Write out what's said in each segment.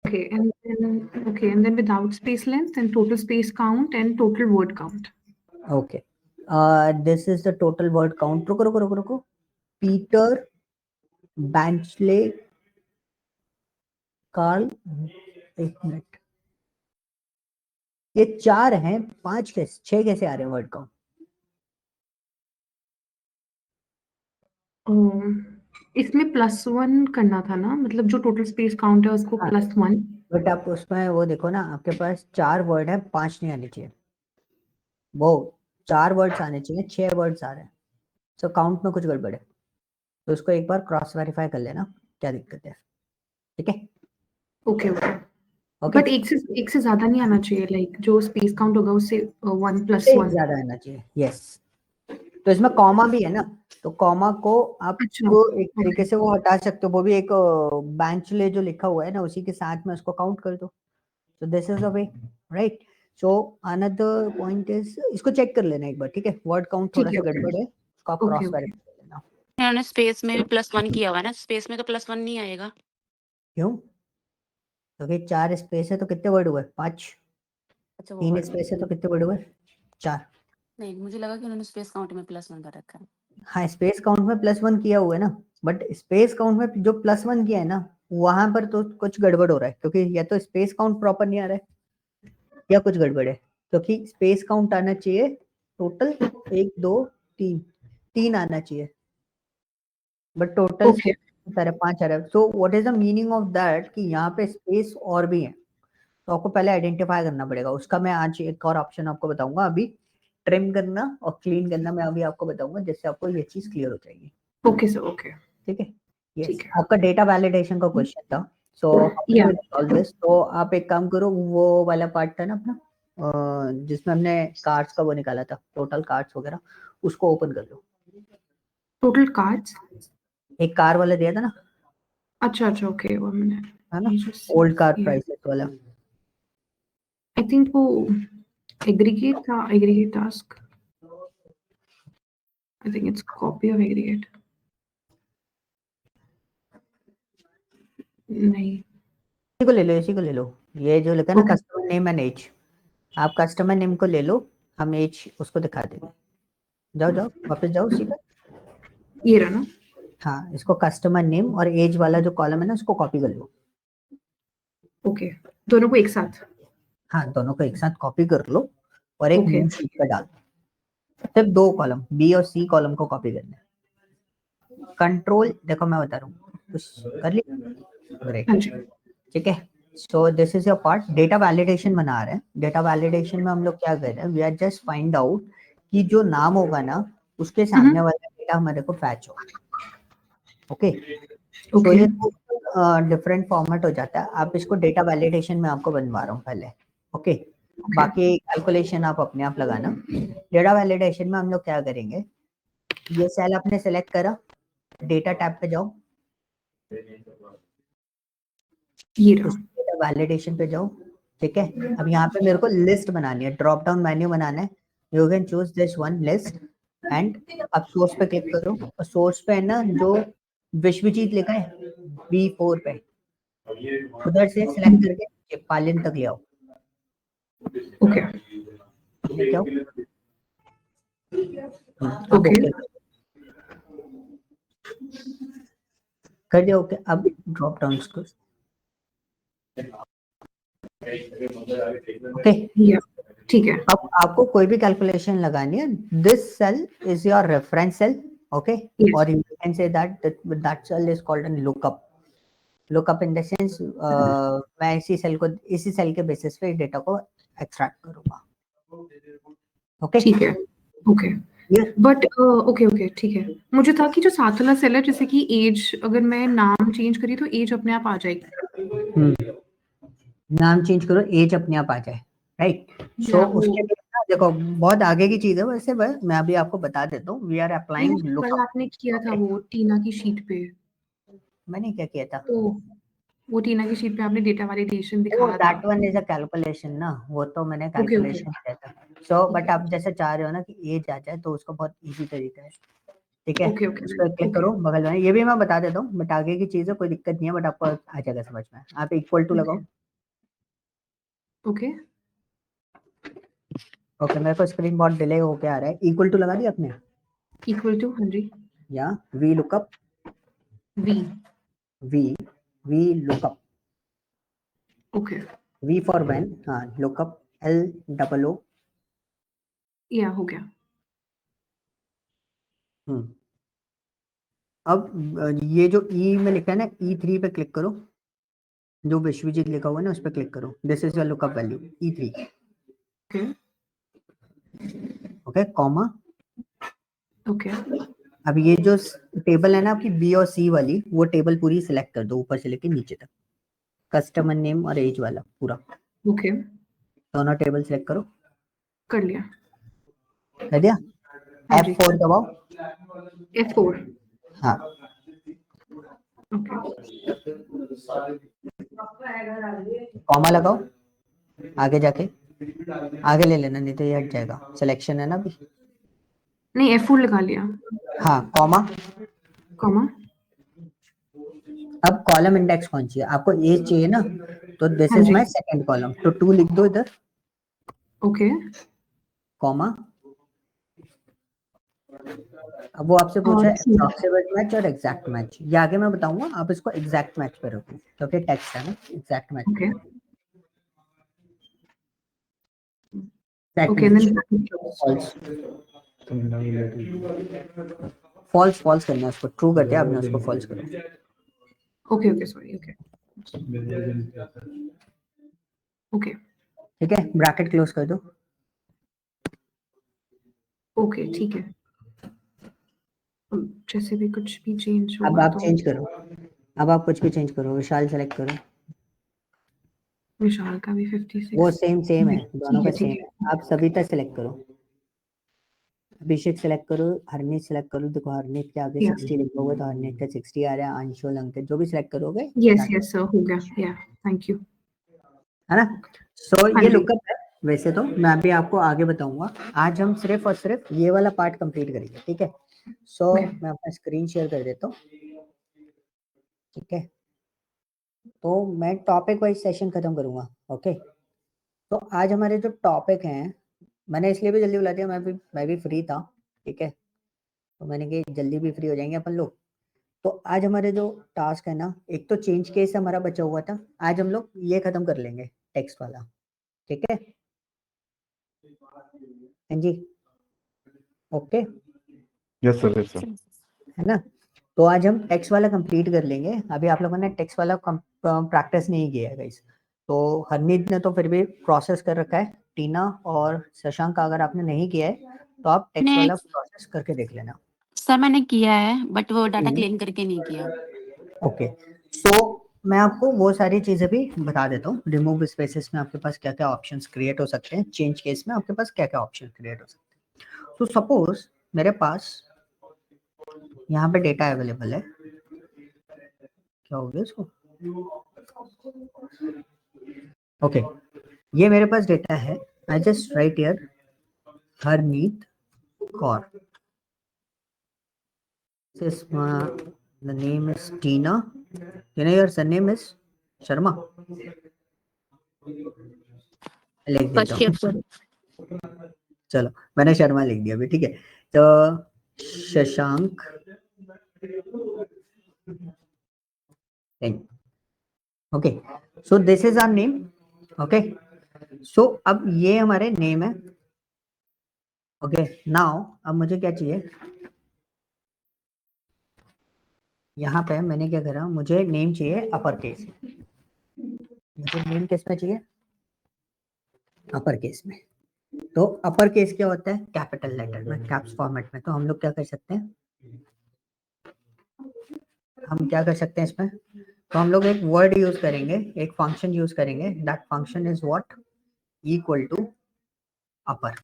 and then without space length and total space count and total word count. Okay. This is the total word count. रुको. Peter, Benchley, Carl. एक minute. ये 4 हैं, 5 कैसे 6 कैसे आ रहे हैं वर्ड काउंट? इसमें +1 करना था ना, मतलब जो टोटल स्पेस काउंट है उसको +1. बट आप उसमें वो देखो ना, आपके पास 4 वर्ड है, 5 नहीं आने चाहिए. वो 4 वर्ड्स आने चाहिए, 6 वर्ड्स आ रहे हैं. सो काउंट में कुछ गड़बड़ है, तो उसको एक बार क्रॉस वेरीफाई कर लेना, क्या दिक्कत है. ठीक है. ओके. बट एक से ज्यादा नहीं आना चाहिए, लाइक जो स्पेस काउंट होगा उससे 1 + 1 ज्यादा आना चाहिए. यस. तो इसमें कॉमा भी है ना, तो कॉमा को आप एक तरीके से वो हटा सकते हो. वो भी एक बेंचले जो लिखा हुआ है ना, उसी के साथ में उसको काउंट कर दो. सो this is the way, right. So another point is, इसको चेक कर लेना एक बार. ठीक है. वर्ड काउंट थोड़ा सा गड़बड़ है, उसको आप क्रॉस वेरीफाई कर लेना. मैंने स्पेस में भी +1 किया हुआ है ना, स्पेस में तो +1 नहीं आएगा. क्यों? क्योंकि 4 स्पेस है तो कितने वर्ड हुए? 5. अच्छा, 3 स्पेस है तो कितने वर्ड हुए? 4. नहीं, मुझे लगा कि उन्होंने स्पेस काउंट में +1 कर रखा है. हाँ, स्पेस काउंट में +1 किया हुआ है ना, बट स्पेस काउंट में जो +1 किया है ना, वहां पर तो कुछ गड़बड़ हो रहा है, क्योंकि या तो स्पेस काउंट प्रॉपर नहीं आ रहा है या कुछ गड़बड़ है. क्योंकि स्पेस काउंट आना चाहिए टोटल 1 2 3 आना चाहिए, बट टोटल सारे 5 आ रहा है. So what is the meaning of that कि यहाँ पे स्पेस और भी है, तो आपको पहले आइडेंटिफाई करना पड़ेगा. उसका मैं आज एक और ऑप्शन आपको बताऊंगा. अभी ट्रिम करना और क्लीन करना मैं अभी आपको बताऊंगा, जिससे आपको ये चीज क्लियर हो जाएगी. Okay sir. ओके. ठीक है. यस. आपका डेटा वैलिडेशन का क्वेश्चन था. सो सॉल्व दिस. तो आप एक काम करो, वो वाला पार्ट था ना अपना, जिसमें हमने कार्ड्स का वो निकाला था, टोटल कार्ड्स वगैरह, उसको ओपन कर लो. Total cards? एक कार वाला दिया था ना. अच्छा. Okay, 1 minute. है ना, ओल्ड कार प्राइसेस वाला. आई थिंक वो एग्रीगेट था, aggregate task. I think it's copy of aggregate. नहीं, इसी को ले लो. ये जो लिखा है ना, कस्टमर नेम एंड एज, आप कस्टमर नेम को ले लो, हम एज उसको दिखा देंगे. जाओ वापस जाओ उसी पर. ये रहा ना. हाँ, इसको कस्टमर नेम और एज वाला जो कॉलम है ना, उसको कॉपी कर लो. ओके, दोनों को एक साथ. हाँ, दोनों को एक साथ कॉपी कर लो और एक न्यू शीट पर डाल दो. सिर्फ 2 कॉलम, बी और सी कॉलम को कॉपी करना है. कंट्रोल, देखो मैं बता रहा हूँ, कुछ कर लिया. ग्रेट. ठीक है. So this is your part. Data validation बना रहे हैं. डेटा वैलिडेशन में हम लोग क्या कर रहे हैं, we are just find out कि जो नाम होगा ना, उसके सामने वाला डेटा हमारे को फैच हो. ओके. सो ये डिफरेंट फॉर्मेट हो जाता है. आप इसको डेटा वैलिडेशन में आपको बनवा रहा हूँ पहले. ओके. बाकी कैलकुलेशन आप अपने आप लगाना. डेटा वैलिडेशन में हम लोग क्या करेंगे, ये सेल आपने सेलेक्ट करा, डेटा टैब पे जाओ, ये डेटा वैलिडेशन पे जाओ. ठीक है. अब यहाँ पे मेरे को लिस्ट बनानी है, ड्रॉप डाउन मेन्यू बनाना है. You can choose this one, list. And अब सोर्स पे क्लिक करो, और सोर्स पे है ना जो विश्वजीत लिखा है B4 पे, उधर से सिलेक्ट करके पालिन तक ले आओ. ओके. क्या ओके कर दिया. ओके. अब ड्रॉप डाउन को ओके. ठीक है. अब आपको कोई भी कैलकुलेशन लगानी है, this cell is your reference cell. Okay. और you can say that cell is called an lookup. Lookup in the sense, मैं इसी सेल के बेसिस पे डेटा को एक्सट्रैक्ट करूंगा. ओके. ठीक है. ओके. बट ओके ठीक है. मुझे था कि जो साथ वाला सेल है, जैसे कि एज, अगर मैं नाम चेंज करी तो एज अपने आप आ जाएगी. नाम चेंज करो, एज अपने आप आ जाए. राइट. सो उसके लिए देखो, बहुत आगे की चीज है वैसे, मैं अभी आपको बता देता हूँ. We are applying lookup. आपने किया था वो टीना की शीट पे. मैंने क्या किया था? तो वो टीना की शीट पे आपने डेटा वैलिडेशन दिखाया था. That one is a calculation ना, वो तो मैंने कैलकुलेशन किया था. सो बट आप जैसे चाह रहे हो ना कि एज आ जाए, तो उसका बहुत इजी तरीका है. ठीक है, ओके ओके उस पर क्लिक करो बगल में। ये भी मैं बता देता हूँ, बट आगे की चीज है, कोई दिक्कत नहीं है, बट आपको आ जाएगा समझ में। आप इक्वल टू लगाओ। ओके ओके, मेरे को स्क्रीन बहुत डिले होके आ रहा है। इक्वल टू लगा दिया आपने? इक्वल टू, हाँ जी। या V lookup, V, V V lookup, okay, V for van, हाँ, लुकअप LOO। या हो गया। अब ये जो ई में लिखा है ना, E3 पे क्लिक करो, जो विश्वजीत लिखा हुआ है ना उस पर क्लिक करो। This is your lookup value E3। Okay okay, comma. Okay अब ये जो टेबल है ना आपकी बी और सी वाली, वो टेबल पूरी सिलेक्ट कर दो ऊपर से लेके नीचे तक, कस्टमर नेम और एज वाला पूरा, ओके, दोनों टेबल सिलेक्ट करो। कर लिया। कर दिया? हाँ जी, F4 दबाओ। F4, हाँ, ओके कॉमा लगाओ, आगे जाके आगे ले लेना, नहीं तो ये हट जाएगा। सिलेक्शन है ना अभी। नहीं, F4 लगा लिया। हाँ, कॉमा। कॉमा, अब कॉलम इंडेक्स कौन चाहिए आपको? एज चाहिए ना, तो दिस हाँ इज जी, माय सेकंड कॉलम, तो 2 लिख दो इधर, ओके कॉमा। अब वो आपसे पूछा और है अप्रॉक्सीमेट मैच और एग्जैक्ट मैच, ये आगे मैं बताऊंगा, आप इसको एग्जैक्ट मैच पे रखो क्योंकि टेक्स्ट है ना, एग्जैक्ट मैच पे ओके रखो। Exact okay, match, then false, false false करना है उसको, ट्रू कर दिया आपने, उसको फॉल्स करो। Okay okay, sorry, okay okay ठीक है, ब्रैकेट क्लोज कर दो। ओके, ठीक है। जैसे भी कुछ भी चेंज अब होगा आप तो चेंज करो, अब आप कुछ भी चेंज करो, विशाल सेलेक्ट करो। विशाल का भी वो 56। सेम है, दोनों ठीक का है ठीक सेम है, है। आप सविता सेलेक्ट करो, अभिषेक सेलेक्ट करो, हरनीत सेलेक्ट करो। देखो हरनीत के आगे या 60 लिखा होगा तो हरनीत का 60 आ रहा है। अंशुल, अंकित, जो भी सिलेक्ट करोगे, यस यस सर, हो गया, या थैंक यू। है ना। सो हाँ ये जी, लुकअप है। वैसे तो मैं अभी आपको आगे बताऊंगा, आज हम सिर्फ और सिर्फ ये वाला पार्ट कंप्लीट करेंगे, ठीक है। सो ओके मैं अपना स्क्रीन शेयर कर देता हूँ, ठीक है। तो मैं टॉपिक वाइज सेशन खत्म करूंगा, ओके। तो आज हमारे जो टॉपिक हैं, मैंने इसलिए भी जल्दी बुला दिया, मैं भी फ्री था, ठीक है। तो मैंने कहा जल्दी भी फ्री हो जाएंगे अपन लोग। तो आज हमारे जो टास्क है ना, एक तो चेंज केस हमारा बचा हुआ था, आज हम लोग ये खत्म कर लेंगे, टेक्स्ट वाला, ठीक है। हाँ जी, okay, yes sir, yes sir. है ना। तो आज हम टेक्स्ट वाला कंप्लीट कर लेंगे। अभी आप लोगों ने टेक्स्ट वाला प्रैक्टिस नहीं किया है गाइस। तो हरनीत ने तो फिर भी प्रोसेस कर रखा है, टीना और शशांक का अगर आपने नहीं किया है तो आप टेक्स्ट ने वाला प्रोसेस करके देख लेना। सर मैंने किया है बट वो डाटा हम्म। क्लीन करके नहीं किया। ओके, सो मैं आपको वो सारी चीजें भी बता देता हूँ। रिमूव स्पेसेस में आपके पास क्या क्या ऑप्शंस क्रिएट हो सकते हैं, चेंज केस में आपके पास क्या क्या ऑप्शन क्रिएट हो सकते हैं। तो सपोज मेरे पास यहाँ पे डेटा अवेलेबल है, क्या हो गया इसको, ओके। ये मेरे पास डेटा है, आई just write here Harneet Kaur, the name is Tina, your surname is Sharma, लिख देता फर्स्ट ईयर हूँ। सर। चलो मैंने शर्मा लिख दिया अभी, ठीक है। तो Shashank, okay, so this is our name, okay. So अब ये हमारे नेम है, ओके। नाउ अब मुझे क्या चाहिए, यहाँ पे मैंने क्या करा, मुझे नेम चाहिए अपर केस। मुझे नेम किस में चाहिए, अपर केस में। तो अपर केस क्या होता है, कैपिटल लेटर में, कैप्स फॉर्मेट में। तो हम लोग क्या कर सकते हैं, हम क्या कर सकते हैं इसमें, तो हम लोग एक वर्ड यूज करेंगे, एक फंक्शन यूज करेंगे, that function is what, equal to upper,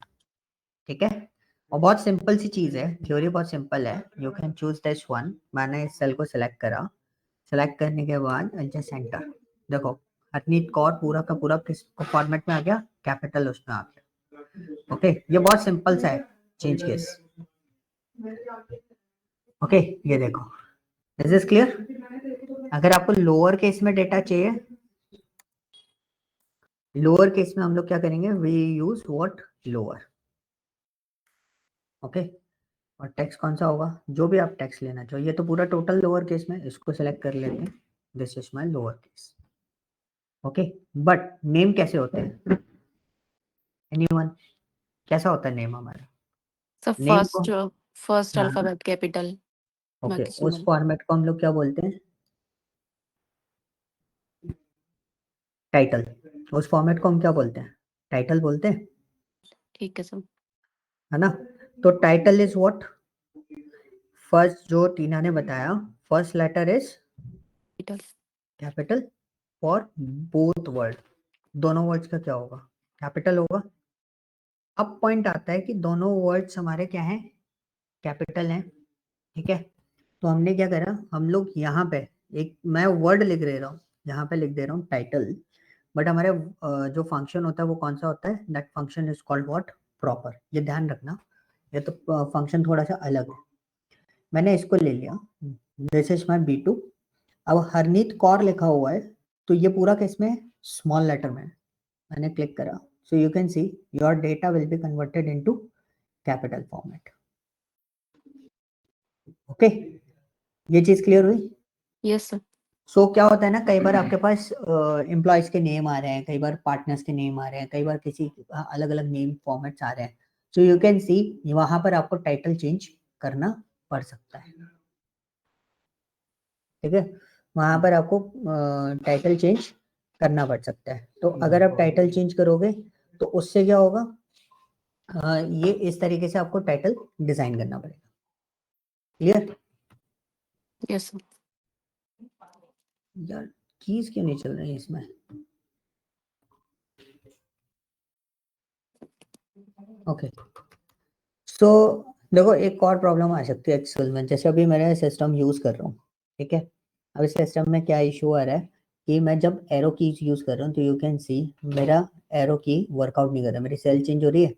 ठीक है। और बहुत सिंपल सी चीज है, थ्योरी बहुत सिंपल है। You can choose this one. मैंने इस सेल को सिलेक्ट करा, सिलेक्ट करने के बाद जस्ट एंटर। देखो हरनीत कौर पूरा का पूरा किस फॉर्मेट में आ गया, कैपिटल उसमें आ गया, ओके। ये बहुत सिंपल सा है चेंज केस, ओके ये देखो, दिस इज क्लियर। अगर आपको लोअर केस में डेटा चाहिए, लोअर केस में हम लोग क्या करेंगे, we use what, lower. Okay, और टेक्स्ट कौन सा होगा, जो भी आप टेक्स्ट लेना चाहो। ये तो पूरा टोटल लोअर केस में, इसको सेलेक्ट कर लेते हैं, this is my lower case. Okay, but name कैसे होते हैं, एनीवन, कैसा होता है नेम हमारा, सर नेम को, फर्स्ट हाँ, अल्फाबेट कैपिटल, ओके, बाकी उस स्मॉल। फॉर्मेट को हम लोग क्या बोलते हैं, टाइटल। उस फॉर्मेट को हम क्या बोलते हैं, टाइटल बोलते हैं, ठीक है सर। है ना। तो टाइटल इज व्हाट, फर्स्ट जो टीना ने बताया, first letter is capital. Capital for both word, दोनों वर्ड्स का क्या होगा, कैपिटल होगा। अब पॉइंट आता है कि दोनों वर्ड्स हमारे क्या हैं, कैपिटल हैं, ठीक है। तो हमने क्या करा, हम लोग यहाँ पे एक, मैं वर्ड लिख दे रहा हूँ, यहाँ पे लिख दे रहा हूँ टाइटल, बट हमारे जो फंक्शन होता है वो कौन सा होता है, that function is called what, proper. ये ध्यान रखना, ये तो फंक्शन थोड़ा सा अलग है। मैंने इसको ले लिया, दिस इज माई B2। अब हरनीत कौर लिखा हुआ है, तो ये पूरा किस में, स्मॉल लेटर में है। मैंने क्लिक करा, so you can see your data will be converted into capital format. Okay, ये चीज क्लियर हुई। Yes sir. सो क्या होता है ना, कई बार आपके पास एम्प्लॉयज के नेम आ रहे हैं, कई बार पार्टनर्स के नेम आ रहे हैं, कई बार किसी अलग अलग नेम फॉर्मेट्स आ रहे हैं। सो यू कैन सी वहां पर आपको टाइटल चेंज करना पड़ सकता है, ठीक है। वहां पर आपको टाइटल चेंज करना पड़ सकता है। तो अगर आप टाइटल चेंज करोगे तो उससे क्या होगा, ये इस तरीके से आपको टाइटल डिजाइन करना पड़ेगा। क्लियर। Yes sir. यार कीज क्यों नहीं चल रही है इसमें, ओके। सो देखो, एक और प्रॉब्लम आ सकती है एक्सेल में, जैसे अभी मेरा सिस्टम यूज कर रहा हूँ, ठीक है। अब इस सिस्टम में क्या इशू आ रहा है कि मैं जब एरो कीज यूज कर रहा हूँ, तो यू कैन सी मेरा एरो की वर्कआउट नहीं कर रहा, मेरी सेल चेंज हो रही है,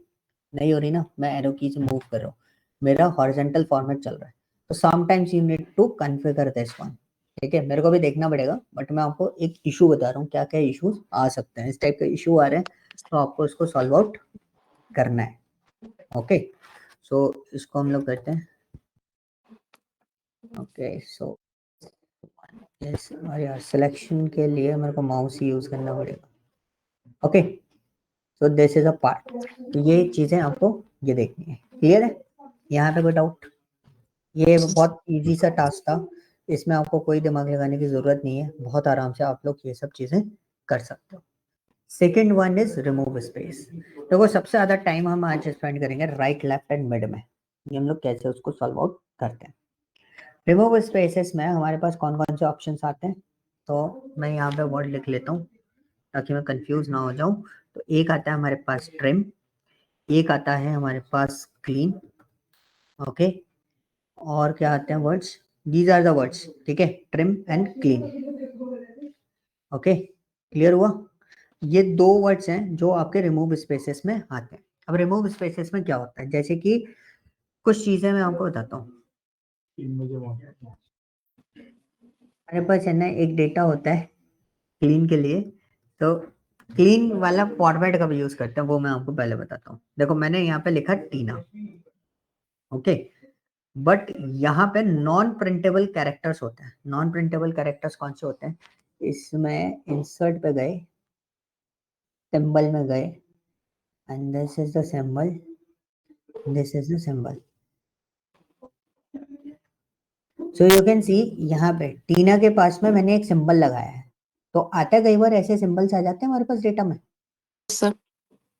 नहीं हो रही ना, मैं एरो कीज मूव कर रहा हूँ, मेरा हॉरिजॉन्टल फॉर्मेट चल रहा है। तो sometimes you need to configure this one, ठीक है। मेरे को भी देखना पड़ेगा, बट मैं आपको एक इशू बता रहा हूँ, क्या क्या इश्यूज आ सकते हैं, इस टाइप के इशू आ रहे हैं, तो आपको इसको सॉल्व आउट करना है। ओके, सो इसको हम लोग करते हैं। ओके, सो यस, और यार सिलेक्शन के लिए मेरे को माउस ही यूज करना पड़ेगा। Okay, so this is a part. तो ये चीजें आपको ये देखनी है, क्लियर है, यहाँ पे कोई डाउट। ये बहुत इजी सा टास्क था, इसमें आपको कोई दिमाग लगाने की जरूरत नहीं है, बहुत आराम से आप लोग ये सब चीजें कर सकते हो। Second one is remove space. देखो सबसे ज्यादा टाइम हम आज स्पेंड करेंगे राइट, लेफ्ट एंड मिड में, ये हम लोग कैसे उसको सॉल्व आउट करते हैं। रिमूव स्पेसेस में हमारे पास कौन कौन से ऑप्शंस आते हैं, तो मैं यहाँ पे वर्ड लिख लेता हूँ ताकि मैं कंफ्यूज ना हो जाऊं। तो एक आता है हमारे पास ट्रिम, एक आता है हमारे पास क्लीन, ओके, और क्या आते हैं words, these are the words, ठीक है, trim and clean. Okay, clear हुआ। ये दो वर्ड्स हैं जो आपके रिमूव स्पेसेस में आते हैं। अब रिमूव स्पेसेस में क्या होता है, जैसे कि कुछ चीजें मैं आपको बताता हूँ। हमारे पास है ना एक डेटा होता है क्लीन के लिए, तो क्लीन वाला फॉर्मेट कब यूज करते हैं वो मैं आपको पहले बताता हूँ। देखो मैंने यहाँ पे लिखा टीना, ओके, बट यहाँ पे नॉन प्रिंटेबल कैरेक्टर्स होते हैं। नॉन प्रिंटेबल कैरेक्टर्स कौन से होते हैं, इसमें इंसर्ट पे गए, सिंबल में गए, and this is the symbol, this is the symbol. So you can see यहाँ पे टीना के पास में मैंने एक सिंबल लगाया है, तो आता है कई बार ऐसे सिंबल्स आ जाते हैं हमारे पास डेटा में, सर।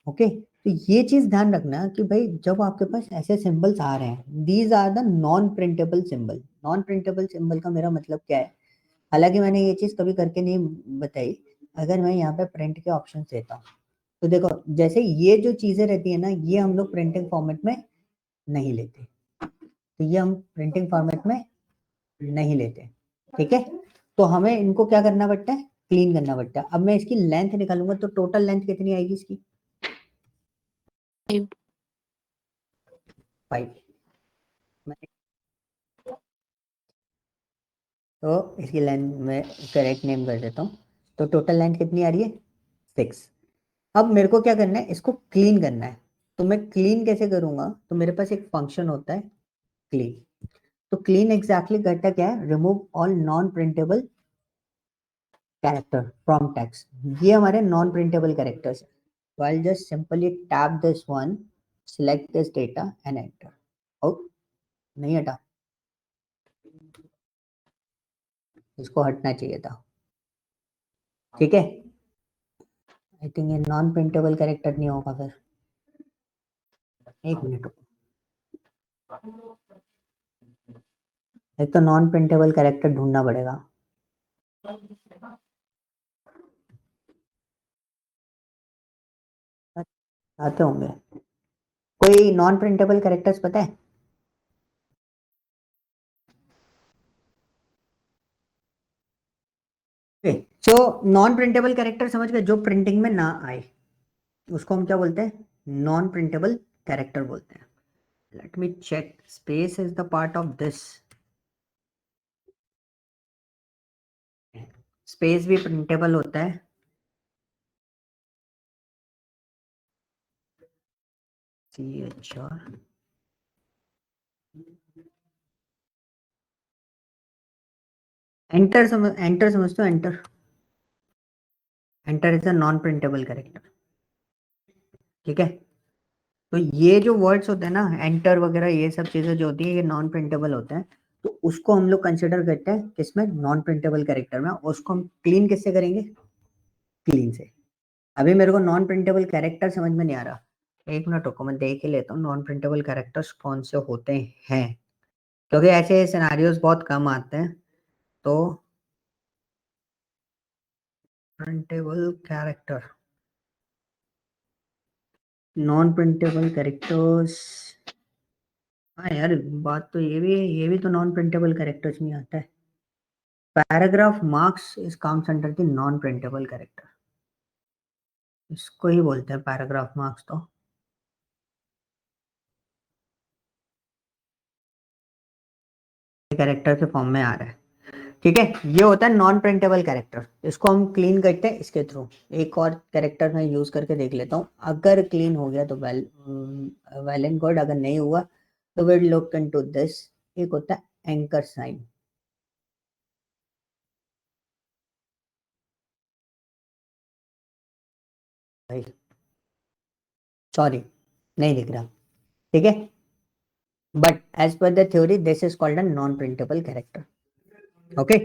ओके। तो ये चीज ध्यान रखना कि भाई जब आपके पास ऐसे सिंबल्स आ रहे हैं, these are the non printable symbol. Non printable symbol का मेरा मतलब क्या है, हालांकि मैंने ये चीज कभी करके नहीं बताई। अगर मैं यहाँ पे प्रिंट के ऑप्शन देता हूँ, तो देखो जैसे ये जो चीजें रहती है ना, ये हम लोग प्रिंटिंग फॉर्मेट में नहीं लेते, तो ये हम प्रिंटिंग फॉर्मेट में नहीं लेते, ठीक है। तो हमें इनको क्या करना पड़ता है, क्लीन करना पड़ता है। अब मैं इसकी लेंथ निकालूंगा तो टोटल लेंथ कितनी आएगी इसकी, 5। तो इसकी लेंथ में करेक्ट नेम कर देता हूँ। तो टोटल लेंथ कितनी आ रही है 6। अब मेरे को क्या करना है, इसको क्लीन करना है। तो मैं क्लीन कैसे करूंगा, तो मेरे पास एक फंक्शन होता है क्लीन। तो क्लीन एग्जैक्टली करता क्या है, remove all non printable character from text. ये हमारे नॉन प्रिंटेबल कैरेक्टर्स है। तो I just simply tap this one, select this data and enter. और नहीं हटा, इसको हटना चाहिए था। ठीक है, आई थिंक ये नॉन प्रिंटेबल कैरेक्टर नहीं होगा फिर। एक मिनट, एक तो नॉन प्रिंटेबल कैरेक्टर ढूंढना पड़ेगा। आते होंगे, कोई नॉन प्रिंटेबल कैरेक्टर्स पता है? जो नॉन प्रिंटेबल कैरेक्टर समझ गए, जो प्रिंटिंग में ना आए, उसको हम क्या बोलते हैं, नॉन प्रिंटेबल कैरेक्टर बोलते हैं। Let me check, space is the part of this. Space भी प्रिंटेबल होता है। CHR एंटर समझते हो? Enter is a non printable character. ठीक है, तो ये जो वर्ड्स होते हैं ना, एंटर वगैरह, ये सब चीजें जो होती है, ये नॉन प्रिंटेबल होते हैं। तो उसको हम लोग कंसिडर करते हैं किसमें, नॉन प्रिंटेबल कैरेक्टर में। उसको हम क्लीन किससे करेंगे, क्लीन से। अभी मेरे को नॉन प्रिंटेबल कैरेक्टर समझ में नहीं आ रहा, एक मिनट रुको, मैं देख ही लेता हूँ नॉन प्रिंटेबल कैरेक्टर्स कौन से होते हैं, क्योंकि ऐसे सिनेरियोज बहुत कम आते हैं। तो printable character, non printable characters, हाँ यार बात तो ये भी है, ये भी तो नॉन प्रिंटेबल कैरेक्टर्स में आता है। Paragraph marks is counts under the non printable character, इसको ही बोलते हैं पैराग्राफ मार्क्स। तो कैरेक्टर के फॉर्म में आ रहा है। ठीक है, ये होता है नॉन प्रिंटेबल कैरेक्टर। इसको हम क्लीन करते हैं इसके थ्रू। एक और कैरेक्टर मैं यूज करके देख लेता हूँ, अगर क्लीन हो गया तो वेल एंड गुड, अगर नहीं हुआ तो विल लुक इनटू दिस। एक होता है एंकर साइन। भाई सॉरी, नहीं दिख रहा। ठीक है, but as per the theory this is called a non printable character. Okay,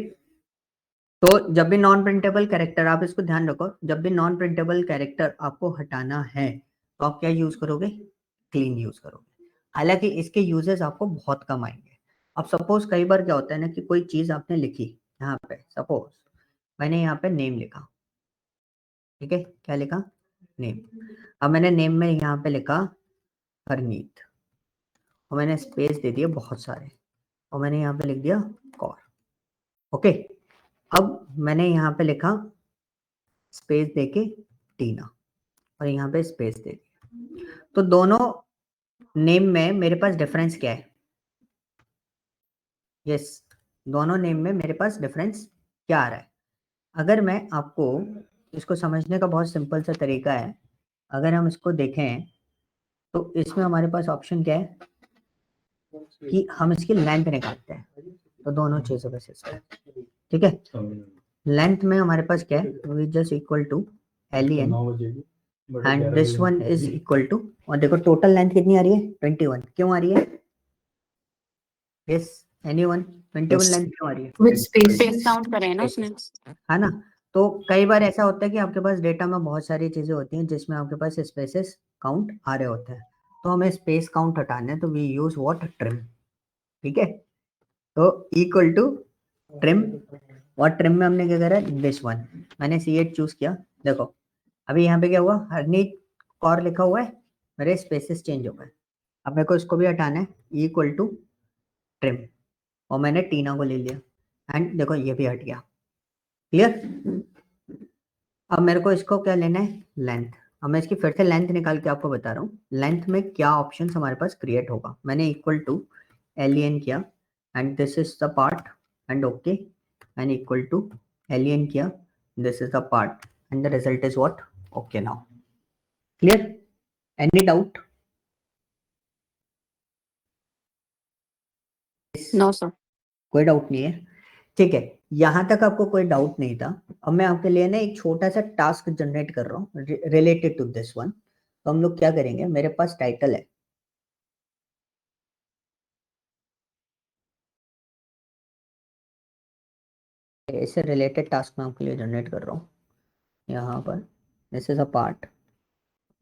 तो जब भी नॉन प्रिंटेबल कैरेक्टर, आप इसको ध्यान रखो, जब भी नॉन प्रिंटेबल कैरेक्टर आपको हटाना है तो आप क्या यूज करोगे, क्लीन यूज करोगे। हालांकि इसके यूजेस आपको बहुत कम आएंगे। अब सपोज कई बार क्या होता है ना, कि कोई चीज आपने लिखी यहाँ पे, सपोज मैंने यहाँ पे नेम लिखा। ठीक है, क्या लिखा, नेम। अब मैंने नेम में यहाँ पे लिखा हरनीत, और मैंने स्पेस दे दिया बहुत सारे, और मैंने यहाँ पे लिख दिया कौर। ओके, अब मैंने यहाँ पे लिखा स्पेस देके टीना, और यहाँ पे स्पेस दे दिया। तो दोनों नेम में मेरे पास डिफरेंस क्या है, यस, दोनों नेम में मेरे पास डिफरेंस क्या आ रहा है। अगर मैं आपको इसको समझने का बहुत सिंपल सा तरीका है, अगर हम इसको देखें तो इसमें हमारे पास ऑप्शन क्या है कि हम इसकी लेंथ निकालते हैं। तो दोनों चीजों पे सिस्टम, ठीक है, लेंथ में हमारे पास क्या है, we just equal to LEN and this one is equal to, और देखो टोटल लेंथ कितनी आ रही है 21। क्यों आ रही है, यस एनीवन, 21 लेंथ क्यों आ रही है, विद स्पेस स्पेसेस। काउंट करे ना उसने। है ना। तो कई बार ऐसा होता है कि आपके पास डेटा में बहुत सारी चीजें होती हैं जिसमें आपके पास स्पेसेस काउंट आ रहे होते हैं। तो हमें स्पेस काउंट हटाना है, तो वी यूज व्हाट, ट्रिम। ठीक है, तो इक्वल टू ट्रिम, और ट्रिम में हमने क्या करा, दिस वन, मैंने C8 चूज किया। देखो अभी यहाँ पे क्या हुआ, हरनीत कौर लिखा हुआ है, मेरे स्पेसेस चेंज हो गए। अब मेरे को इसको भी हटाना है, इक्वल टू ट्रिम, और मैंने टीना को ले लिया, एंड देखो ये भी हट गया। क्लियर। अब मेरे को इसको क्या लेना है, लेंथ। अब मैं इसकी फिर से लेंथ निकाल के आपको बता रहा हूँ, लेंथ में क्या ऑप्शन हमारे पास क्रिएट होगा। मैंने इक्वल टू LEN किया, and this is the part, and okay, and equal to एलियन किया, this is the part and the result is what, okay now clear, any doubt? No sir. कोई doubt नहीं है, ठीक है, यहां तक आपको कोई डाउट नहीं था। अब मैं आपके लिए ना एक छोटा सा टास्क जनरेट कर रहा हूँ रिलेटेड टू दिस वन। तो हम लोग क्या करेंगे, मेरे पास टाइटल है, इससे रिलेटेड टास्क मैं आपके लिए जनरेट कर रहा हूँ यहाँ पर, this is a part,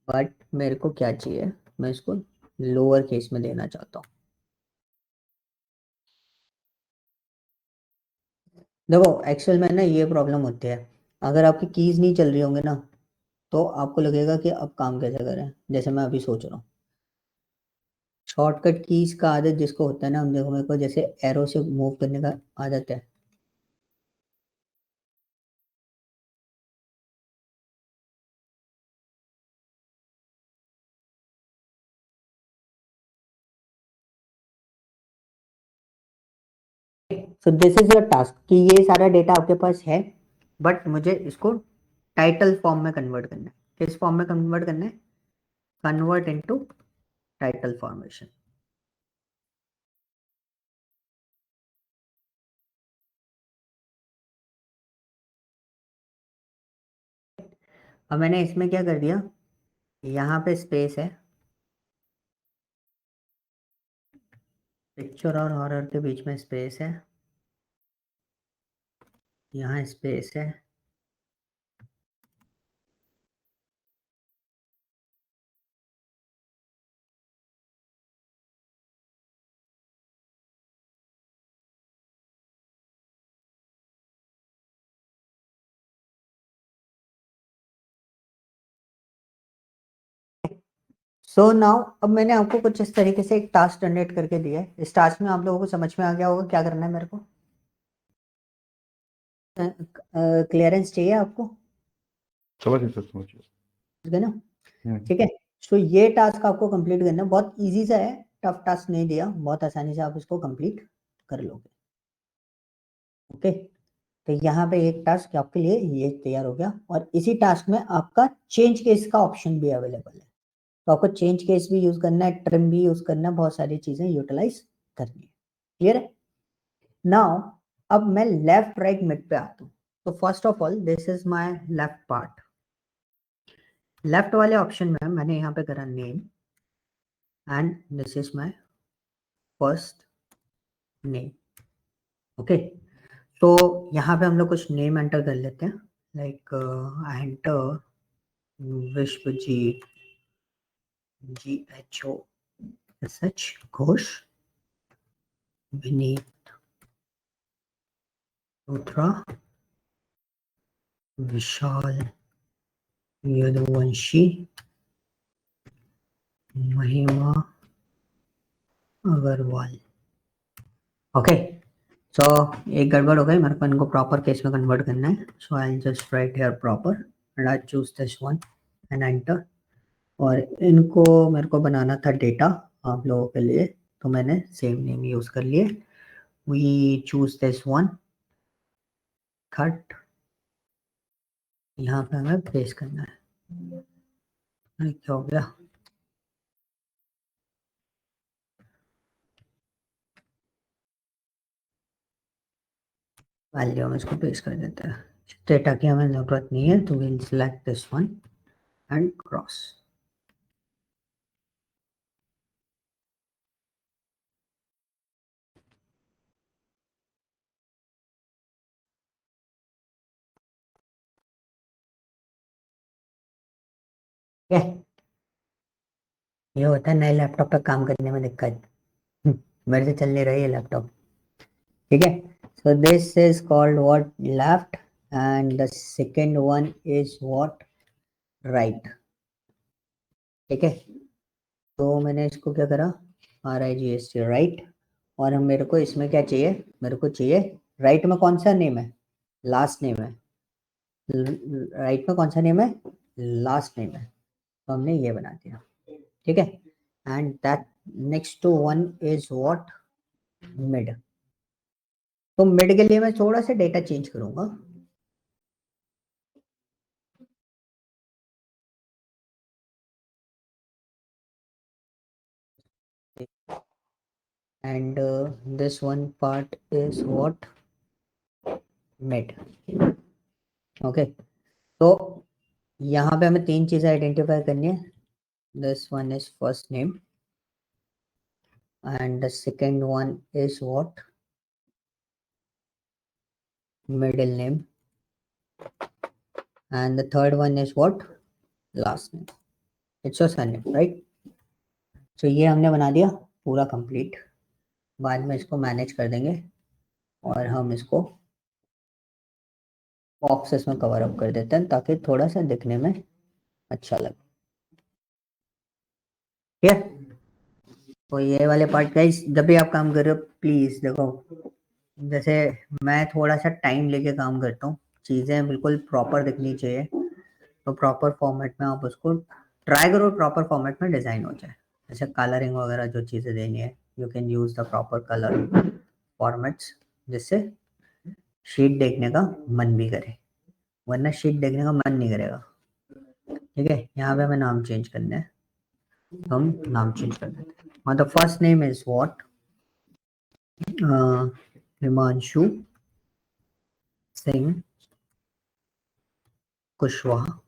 but मेरे को क्या चाहिए, मैं इसको लोअर केस में देना चाहता हूँ। देखो एक्सेल में ना ये प्रॉब्लम होती है, अगर आपकी कीज नहीं चल रही होंगे ना तो आपको लगेगा कि अब काम कैसे करें, जैसे मैं अभी सोच रहा हूँ शॉर्टकट कीज का आदत जिसको होता है ना, हम देखो मेरे को जैसे एरो से मूव करने का आदत है, so this is your task कि ये सारा डेटा आपके पास है, बट मुझे इसको टाइटल फॉर्म में कन्वर्ट करना है। किस फॉर्म में कन्वर्ट करना है, कन्वर्ट इनटू टाइटल फॉर्मेशन। अब मैंने इसमें क्या कर दिया, यहाँ पे स्पेस है, पिक्चर और हॉरर के बीच में स्पेस है, यहाँ स्पेस है, सो नाउ अब मैंने आपको कुछ इस तरीके से एक टास्क जनरेट करके दिया है। इस टास्क में आप लोगों को समझ में आ गया होगा क्या करना है मेरे को, क्लियरेंस चाहिए आपको, समझ गए सर, समझ गए। ठीक है ना? हम्म, ठीक है, तो ये टास्क आपको कंप्लीट करना है, बहुत इजी सा है, टफ टास्क नहीं दिया, बहुत आसानी से आप इसको कंप्लीट कर लोगे। ओके, तो यहाँ पे एक टास्क आपके लिए ये तैयार हो गया, और इसी टास्क में आपका चेंज केस का ऑप्शन भी अवेलेबल है। तो आपको चेंज केस भी यूज करना है, ट्रिम भी यूज करना है, बहुत सारी चीजें यूटिलाइज करनी है। क्लियर है? नाउ अब मैं लेफ्ट राइट मिड पे आता हूँ। तो first of all this is my left part, left वाले ऑप्शन में मैंने यहाँ पे करा name and this is my first name. Okay, तो यहाँ पे हम लोग कुछ नेम एंटर कर लेते हैं, like I enter Vishwajeet GHOSH Ghosh, Vineet Luthra, Vishal Yaduvanshi, Mahima Agarwal. Okay, सो एक गड़बड़ हो गई, मेरे को इनको प्रॉपर केस में कन्वर्ट करना है। So I just write here proper and I choose this one and enter. और इनको मेरे को बनाना था डेटा आप लोगों के लिए, तो मैंने सेम नेम यूज कर लिए। We choose this one, cut, यहाँ पे हमें प्लेस करना है। क्या हो गया, वैल्यू हम इसको पेस्ट कर देते हैं, डेटा की हमें जरूरत नहीं है, तो will select this one and cross. ये होता है नए लैपटॉप पे काम करने में दिक्कत। मेरे से चल नहीं रही है लैपटॉप, ठीक है। So this is called what, left, and the second one is what, right. ठीक है, तो मैंने इसको क्या करा, RIGST राइट, और हम मेरे को इसमें क्या चाहिए, मेरे को चाहिए राइट में कौन सा नेम है, लास्ट नेम है, राइट में कौन सा नेम है, लास्ट नेम है, तो हमने ये बना दिया। ठीक है, and that next to one is what, mid. तो मिड के लिए मैं थोड़ा सा डेटा चेंज करूंगा। And this one part is what? Mid. Okay. तो यहाँ पे हमें 3 चीजें आइडेंटिफाई करनी है। This one is first name and the second one is what? Middle name and the third one is what? Last name. It's your surname, right? So ये हमने बना दिया पूरा कंप्लीट। बाद में इसको मैनेज कर देंगे और हम इसको बॉक्सेस में कवर अप कर देते हैं ताकि थोड़ा सा दिखने में अच्छा लगे। ठीक है, तो ये वाले पार्ट गाइस जब भी आप काम कर रहे हो प्लीज देखो, जैसे मैं थोड़ा सा टाइम लेके काम करता हूँ, चीजें बिल्कुल प्रॉपर दिखनी चाहिए, तो प्रॉपर फॉर्मेट में आप उसको ट्राई करो, प्रॉपर फॉर्मेट में डिजाइन हो जाए। जैसे कलरिंग वगैरह जो चीजें देनी है, you can use the proper colour formats, जिससे शीट देखने का मन भी करे, वरना शीट देखने का मन नहीं करेगा। ठीक है, यहाँ पे हमें नाम चेंज करना है, हम नाम चेंज कर देते हैं। मतलब first name is what? Himanshu Singh Kushwaha.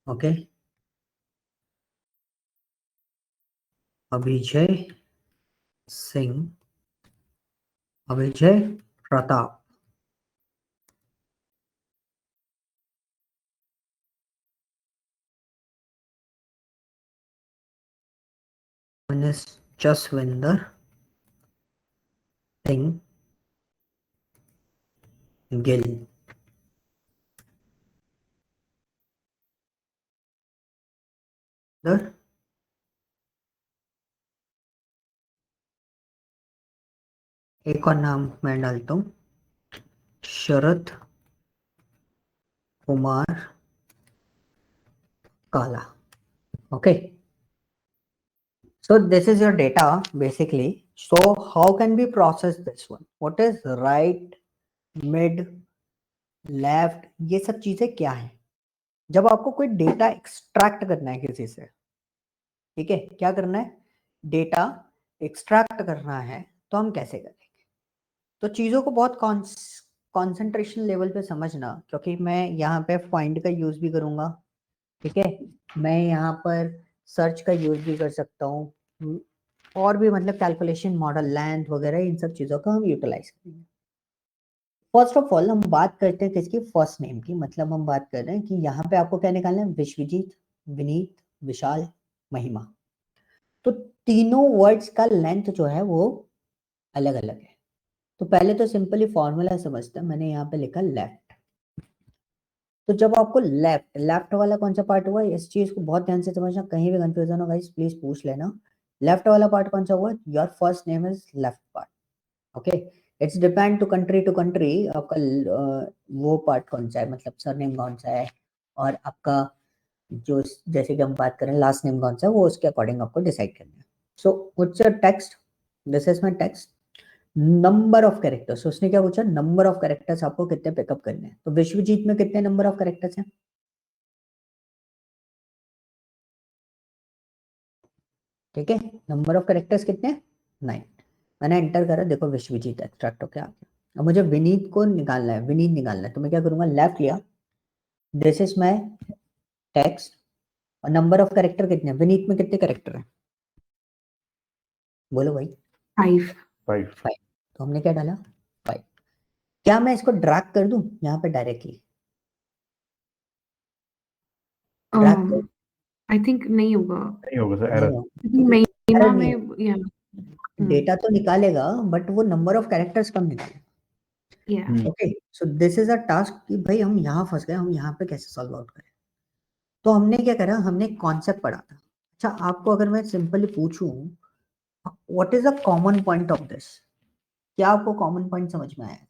Okay, Abhijay Singh, Abhijay Pratap. Jaswinder Singh Gill. एक और नाम मैं डालता हूँ, Sharad Kumar Kala. Okay, so this is your data basically. So how can we process this one? What is right, mid, left? ये सब चीजें क्या है? जब आपको कोई डेटा एक्सट्रैक्ट करना है किसी से, ठीक है, क्या करना है, डेटा एक्सट्रैक्ट करना है, तो हम कैसे करेंगे? तो चीजों को बहुत कॉन्सेंट्रेशन लेवल पे समझना, क्योंकि मैं यहाँ पे फाइंड का यूज भी करूंगा। ठीक है, मैं यहाँ पर सर्च का यूज भी कर सकता हूँ, और भी मतलब कैलकुलेशन मॉडल लेंथ वगैरह इन सब चीजों का हम यूटिलाइज करेंगे। फर्स्ट ऑफ ऑल हम बात करते हैं किसकी? फर्स्ट नेम की। मतलब हम बात कर रहे हैं कि यहाँ पे आपको क्या निकालना है? विश्वजीत, विनीत, विशाल, महिमा। तो तीनों वर्ड्स का लेंथ जो है वो अलग अलग है। तो पहले तो सिंपली फॉर्मूला समझते हैं। मैंने यहाँ पे लिखा लेफ्ट। तो जब आपको लेफ्ट लेफ्ट वाला कौन सा पार्ट हुआ, इस चीज को बहुत ध्यान से समझना, कहीं भी कंफ्यूजन हो गाइस प्लीज पूछ लेना। लेफ्ट वाला पार्ट कौन सा हुआ? Your first name is left part. Okay, it's depend to country आपका वो पार्ट कौन सा है, मतलब सरनेम कौन सा है, और आपका जो जैसे कि हम बात करें लास्ट नेम कौन सा है, वो उसके अकॉर्डिंग आपको डिसाइड करना है। So what's your text? This is my text. Number of characters, उसने क्या पूछा? नंबर ऑफ कैरेक्टर्स आपको कितने पिकअप करने हैं। तो विश्वजीत में कितने नंबर ऑफ कैरेक्टर्स हैं? ठीक है, नंबर ऑफ कैरेक्टर्स कितने हैं? 9। मैंने एंटर करा, देखो विश्वजीत एक्सट्रैक्ट होके आ गया। अब मुझे विनीत को निकालना है, विनीत निकालना है, तो मैं क्या करूंगा? लेफ्ट लिया, दिस इज माय टेक्स्ट, और नंबर ऑफ कैरेक्टर कितने हैं? विनीत में कितने कैरेक्टर हैं? बोलो भाई। 5। 5. 5। तो हमने क्या डाला? 5। क्या मैं इसको ड्रैग कर दूं यहाँ पे डायरेक्टली? ड्रैग कर आई थिंक नहीं होगा, नहीं होगा सर, नहीं एरर. होगा। क्योंकि महिमा Error नहीं में होगा। या डेटा तो निकालेगा बट वो नंबर ऑफ कैरेक्टर्स कम निकालेगा। या okay, so this is a task कि भाई हम यहाँ फंस गए, हम यहाँ पे कैसे सॉल्व आउट करें। तो हमने क्या करा? हमने कॉन्सेप्ट पढ़ा था। अच्छा, आपको अगर मैं सिंपली पूछूं what is the common point of this, क्या आपको कॉमन पॉइंट समझ में आया?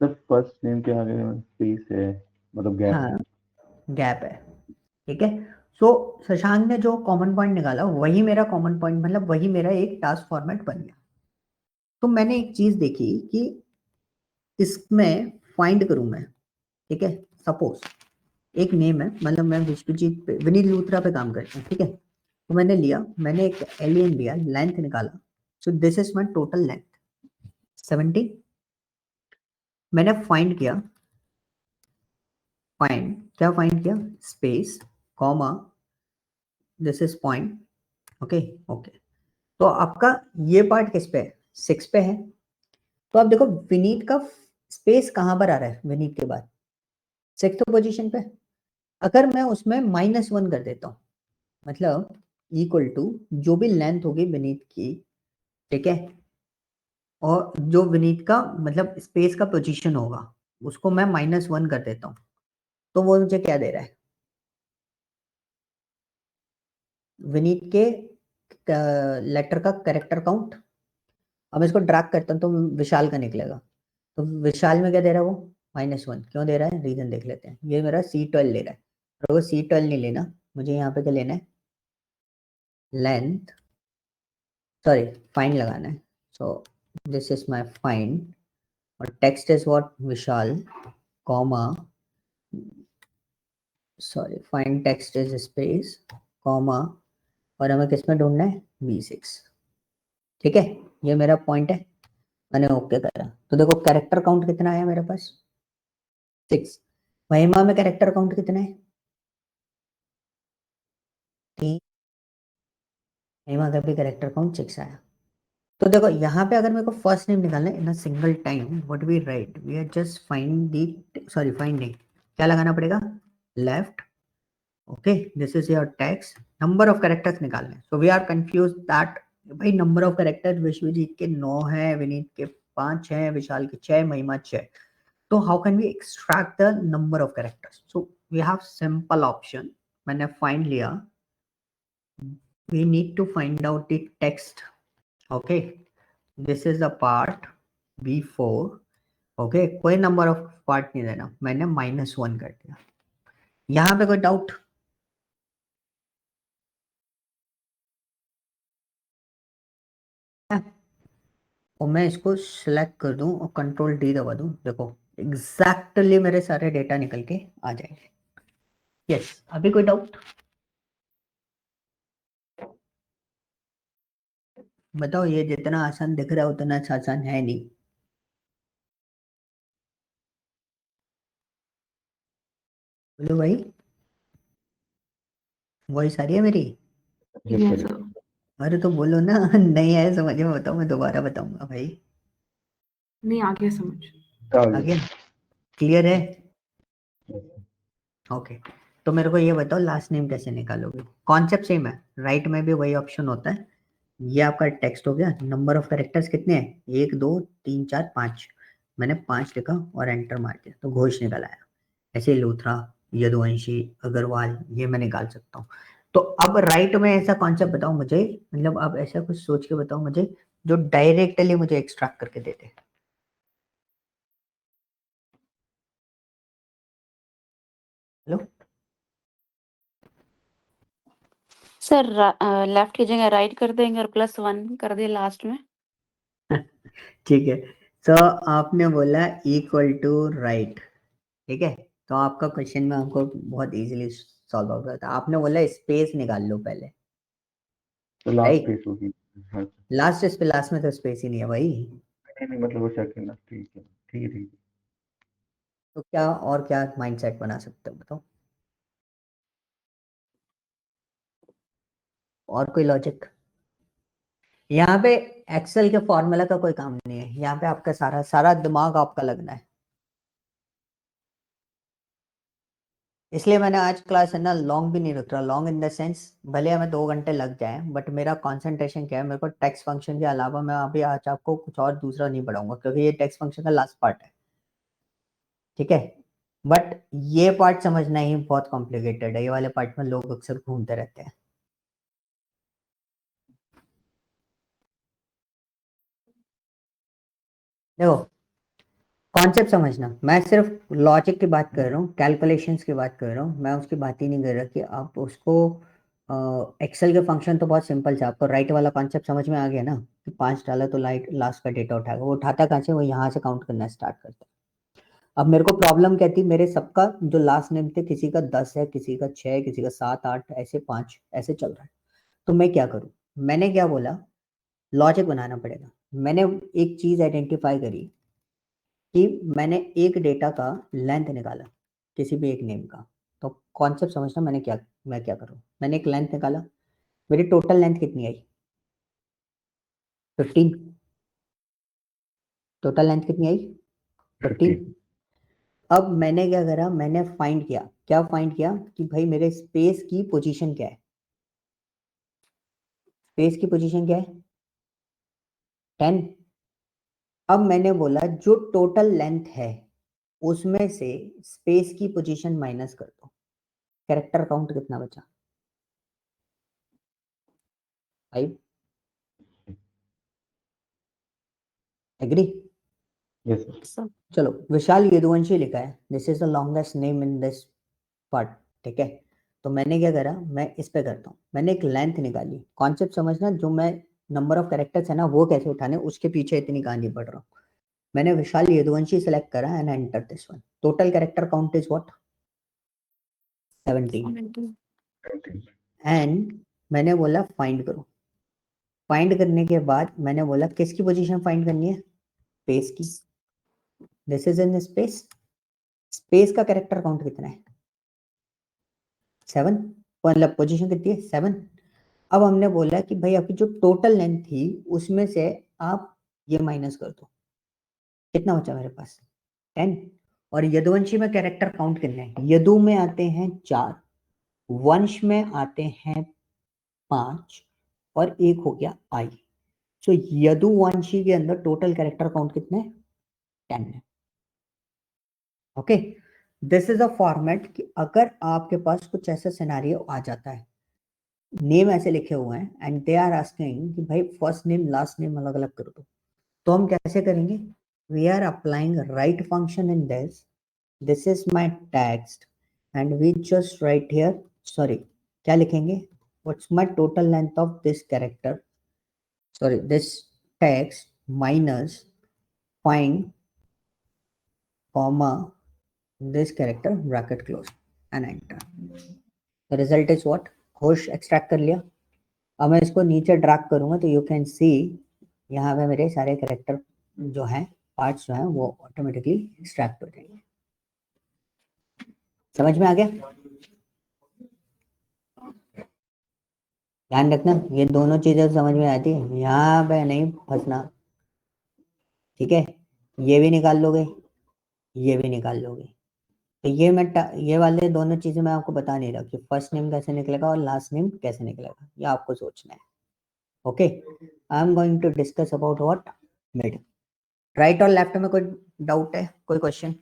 सर फर्स्ट नेम के आगे स्पेस है, मतलब गैप. हाँ, गैप है। ठीक है, सो शशांक ने जो कॉमन पॉइंट निकाला वही मेरा कॉमन पॉइंट, मतलब वही मेरा एक टास्क फॉर्मेट बन गया। तो मैंने एक चीज देखी कि इसमें फाइंड करूं मैं, ठीक है, सपोज एक नेम है, मतलब मैं विश्वजीत पे, विनीत लूथरा पे काम करता हूँ, ठीक है। तो मैंने लिया, मैंने एक एलियन लिया, लेंथ निकाला, सो this is my total length 70। मैंने फाइंड किया, फाइंड क्या फाइंड किया, space comma this is point, okay okay. तो आपका ये पार्ट किस पे है, 6 पे है। तो आप देखो विनीत का स्पेस कहां पर आ रहा है, विनीत के बाद 6th पोजीशन पे। अगर मैं उसमें -1 कर देता हूँ, मतलब इक्वल टू जो भी लेंथ होगी विनीत की, ठीक है, और जो विनीत का मतलब स्पेस का पोजीशन होगा उसको मैं -1 कर देता हूँ, तो वो मुझे क्या दे रहा है, विनीत के लेटर का कैरेक्टर काउंट। अब इसको ड्रैग करता हूँ तो विशाल का निकलेगा। तो विशाल में क्या दे रहा है वो, -1। क्यों दे रहा है, रीजन देख लेते हैं। ये मेरा C12 ले रहा है, और वो C12 नहीं लेना, मुझे यहाँ पे क्या लेना है, लेंथ, सॉरी फाइंड लगाना है। So this is my find, और text is what, Vishal comma, sorry find text is space comma, और हमें किस में ढूंढना है, B6, ठीक है। ये मेरा पॉइंट है, मैंने ओके करा। तो देखो कैरेक्टर काउंट कितना है मेरे पास, 6। महिमा में कैरेक्टर काउंट कितना है, 3। महिमा का भी कैरेक्टर काउंट 6 आया। तो देखो यहाँ पे अगर मेरे को फर्स्ट नेम निकालना है in a single time, what we write, we are just find the, sorry find नहीं, क्या लगाना पड़ेगा, left, okay, this is your text, number of characters निकालने। So we are confuse that, भाई नंबर ऑफ कैरेक्टर विश्वजीत के 9 है, विनीत के 5 है, विशाल के 6, महिमा 6। तो how can we extract the number of characters, so we have simple option. मैंने फाइंड लिया, we need to find out the text, okay, this is the part B4, okay, कोई number of part नहीं देना, मैंने -1 कर दिया। यहाँ पे कोई डाउट, और मैं इसको सिलेक्ट कर दूं और Ctrl D दबा दूं, देखो एग्जैक्टली मेरे सारे डेटा निकल के आ जाएंगे। यस, अभी कोई डाउट बताओ। ये जितना आसान दिख रहा है उतना आसान है नहीं। बोलो भाई, वॉइस आ रही है मेरी, Yes, यस sir. सर। अरे तो बोलो ना नहीं आया समझ में, बताओ, मैं दोबारा बताऊंगा भाई। नहीं आ गया समझ। आगे क्लियर है, Yes. ओके। तो मेरे को ये बताओ लास्ट नेम कैसे निकालोगे, कॉन्सेप्ट सेम है, राइट में भी वही ऑप्शन होता है। ये आपका टेक्स्ट हो गया, नंबर ऑफ कैरेक्टर्स कितने हैं, 1 2 3 4 5, मैंने 5 लिखा और एंटर मार दिया तो घोष निकल आया। ऐसे ही लूथरा, यदुवंशी, अग्रवाल, ये मैं निकाल सकता हूँ। तो अब राइट में ऐसा कॉन्सेप्ट बताओ मुझे, मतलब अब ऐसा कुछ सोच के बताओ मुझे जो डायरेक्टली मुझे एक्सट्रैक्ट करके दे दे। हेलो, सर लेफ्ट की जगह राइट कर देंगे और +1 कर दिए लास्ट में। ठीक है। तो आपने बोला इक्वल टू राइट, ठीक है। तो आपका क्वेश्चन में हमको बहुत इजीली सॉल्व हो गया था। आपने बोला स्पेस निकाल लो पहले, तो लास्ट राइट, पेज होगी। हाँ sir. लास्ट इस पे, लास्ट में तो स्पेस ही नहीं है भाई। नहीं मतलब वो सेकंड लास्ट, ठीक है ठीक है ठीक है। तो क्या और क्या माइंडसेट बना सकते हो बताओ, और कोई लॉजिक। यहाँ पे एक्सेल के फॉर्मूला का कोई काम नहीं है, यहाँ पे आपका सारा सारा दिमाग आपका लगना है। इसलिए मैंने आज क्लास है ना लॉन्ग भी नहीं रख रहा, लॉन्ग इन द सेंस भले हमें 2 घंटे लग जाए, बट मेरा कंसंट्रेशन क्या है, मेरे को टेक्स्ट फंक्शन के अलावा मैं अभी आज आपको कुछ और दूसरा नहीं पढ़ाऊंगा, क्योंकि ये टेक्स्ट फंक्शन का लास्ट पार्ट है, ठीक है। बट ये पार्ट समझना ही बहुत कॉम्प्लिकेटेड है, ये वाले पार्ट में लोग अक्सर घूमते रहते हैं। देखो कॉन्सेप्ट समझना, मैं सिर्फ लॉजिक की बात कर रहा हूँ, कैलकुलेशंस की बात कर रहा हूँ, मैं उसकी बात ही नहीं कर रहा कि आप उसको एक्सेल के फंक्शन तो बहुत सिंपल से, आपको राइट वाला कॉन्सेप्ट समझ में आ गया ना कि 5 डाला तो लाइट लास्ट का डेटा उठाएगा, वो उठाता कहाँ से, वो यहाँ से काउंट करना स्टार्ट करता है। अब मेरे को प्रॉब्लम क्या थी, मेरे सबका जो लास्ट नेम थे, किसी का 10 है, किसी का 6, किसी का 7 8, ऐसे 5 ऐसे चल रहा है। तो मैं क्या करूँ, मैंने क्या बोला, लॉजिक बनाना पड़ेगा। मैंने एक चीज आइडेंटिफाई करी कि मैंने एक डेटा का लेंथ निकाला किसी भी एक नेम का। तो कॉन्सेप्ट समझना, मैं क्या करूँ, मैंने एक लेंथ निकाला, मेरी टोटल लेंथ कितनी आई, 15। टोटल लेंथ कितनी आई, 15। अब मैंने क्या करा, मैंने फाइंड किया, क्या फाइंड किया कि भाई मेरे स्पेस की पोजीशन क्या है, स्पेस की पोजीशन क्या है, 10। अब मैंने बोला जो टोटल लेंथ है उसमें से स्पेस की पोजीशन माइनस कर दो, कैरेक्टर काउंट कितना बचा, 5। एग्री? Yes sir. सर चलो, विशाल यदुवंशी लिखा है, this is the longest name in this part, ठीक है। तो मैंने क्या करा, मैं इस पे करता हूँ, मैंने एक लेंथ निकाली। कॉन्सेप्ट समझना, जो मैं नंबर ऑफ कैरेक्टर्स है ना वो कैसे उठाने, उसके पीछे इतनी कहानी पढ़ रहा हूँ। मैंने विशाल यदुवंशी सेलेक्ट करा and enter this one. Total character count is what, 17। 17 and मैंने बोला फाइंड करो। फाइंड करने के बाद मैंने बोला किसकी पोजीशन फाइंड करनी है, स्पेस की। This is in space, space का कैरेक्टर काउंट कितना है, 7। मतलब पोजीशन कितनी है, 7। अब हमने बोला कि भाई आपकी जो टोटल लेंथ थी उसमें से आप ये माइनस कर दो, कितना बचा मेरे पास, 10। और यदुवंशी में कैरेक्टर काउंट कितने हैं, यदु में आते हैं 4, वंश में आते हैं 5, और एक हो गया आई। तो यदुवंशी के अंदर टोटल कैरेक्टर काउंट कितने हैं, 10 है। Okay, this is a format कि अगर आपके पास कुछ ऐसा सिनेरियो आ जाता है, नेम ऐसे लिखे हुए हैं एंड दे आर आस्किंग कि भाई फर्स्ट नेम लास्ट नेम अलग अलग कर दो, तो हम कैसे करेंगे, we are applying right function in this is my text and we just write here, sorry क्या लिखेंगे, what's my total length of this character, sorry this text minus find comma this character bracket close and enter. The result is what, Ghosh extract कर लिया। अब मैं इसको नीचे drag करूंगा तो यू कैन सी यहाँ पे मेरे सारे कैरेक्टर जो हैं, पार्ट्स जो हैं वो ऑटोमेटिकली एक्सट्रैक्ट हो जाएंगे। समझ में आ गया? ध्यान रखना, ये दोनों चीजें समझ में आती है, यहाँ पे नहीं फंसना, ठीक है। ये भी निकाल लोगे, ये भी निकाल लोगे। तो ये वाले दोनों चीजें मैं आपको बता नहीं रहा कि फर्स्ट नेम कैसे निकलेगा और लास्ट नेम कैसे निकलेगा, ये आपको सोचना है। Okay, I am going to discuss about what, mid. Right और लेफ्ट में कोई डाउट है, कोई क्वेश्चन?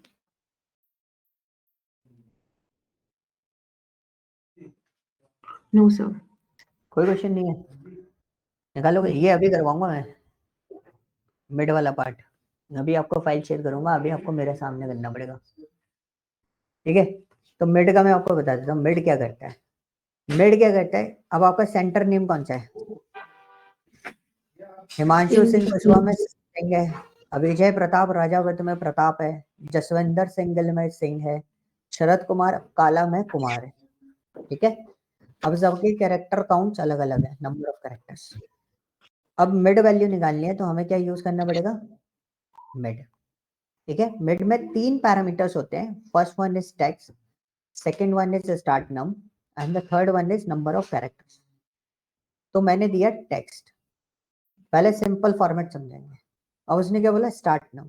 No sir. कोई क्वेश्चन नहीं है, निकालोगे? ये अभी करवाऊंगा मैं, मिड वाला पार्ट अभी आपको फाइल शेयर करूंगा, अभी आपको मेरे सामने करना पड़ेगा, ठीक है। तो मिड का मैं आपको बता देता हूँ, मिड क्या करता है। मिड क्या करता है, अब आपका सेंटर नेम कौन सा है, हिमांशु सिंह कुशवाहा में सिंह है, अभिजय प्रताप राजावत में प्रताप है, जसविंदर सिंगल में सिंह है, शरद कुमार काला में कुमार है, ठीक है। अब सबके कैरेक्टर काउंट्स अलग अलग है, नंबर ऑफ कैरेक्टर्स। अब मिड वैल्यू निकालनी है तो हमें क्या यूज करना पड़ेगा, मिड, ठीक है। मिड में 3 पैरामीटर्स होते हैं, first one is text, second one is start num and the third one is number of characters. तो मैंने दिया टेक्स्ट, पहले सिंपल फॉर्मेट समझेंगे। अब उसने क्या बोला, स्टार्ट नम,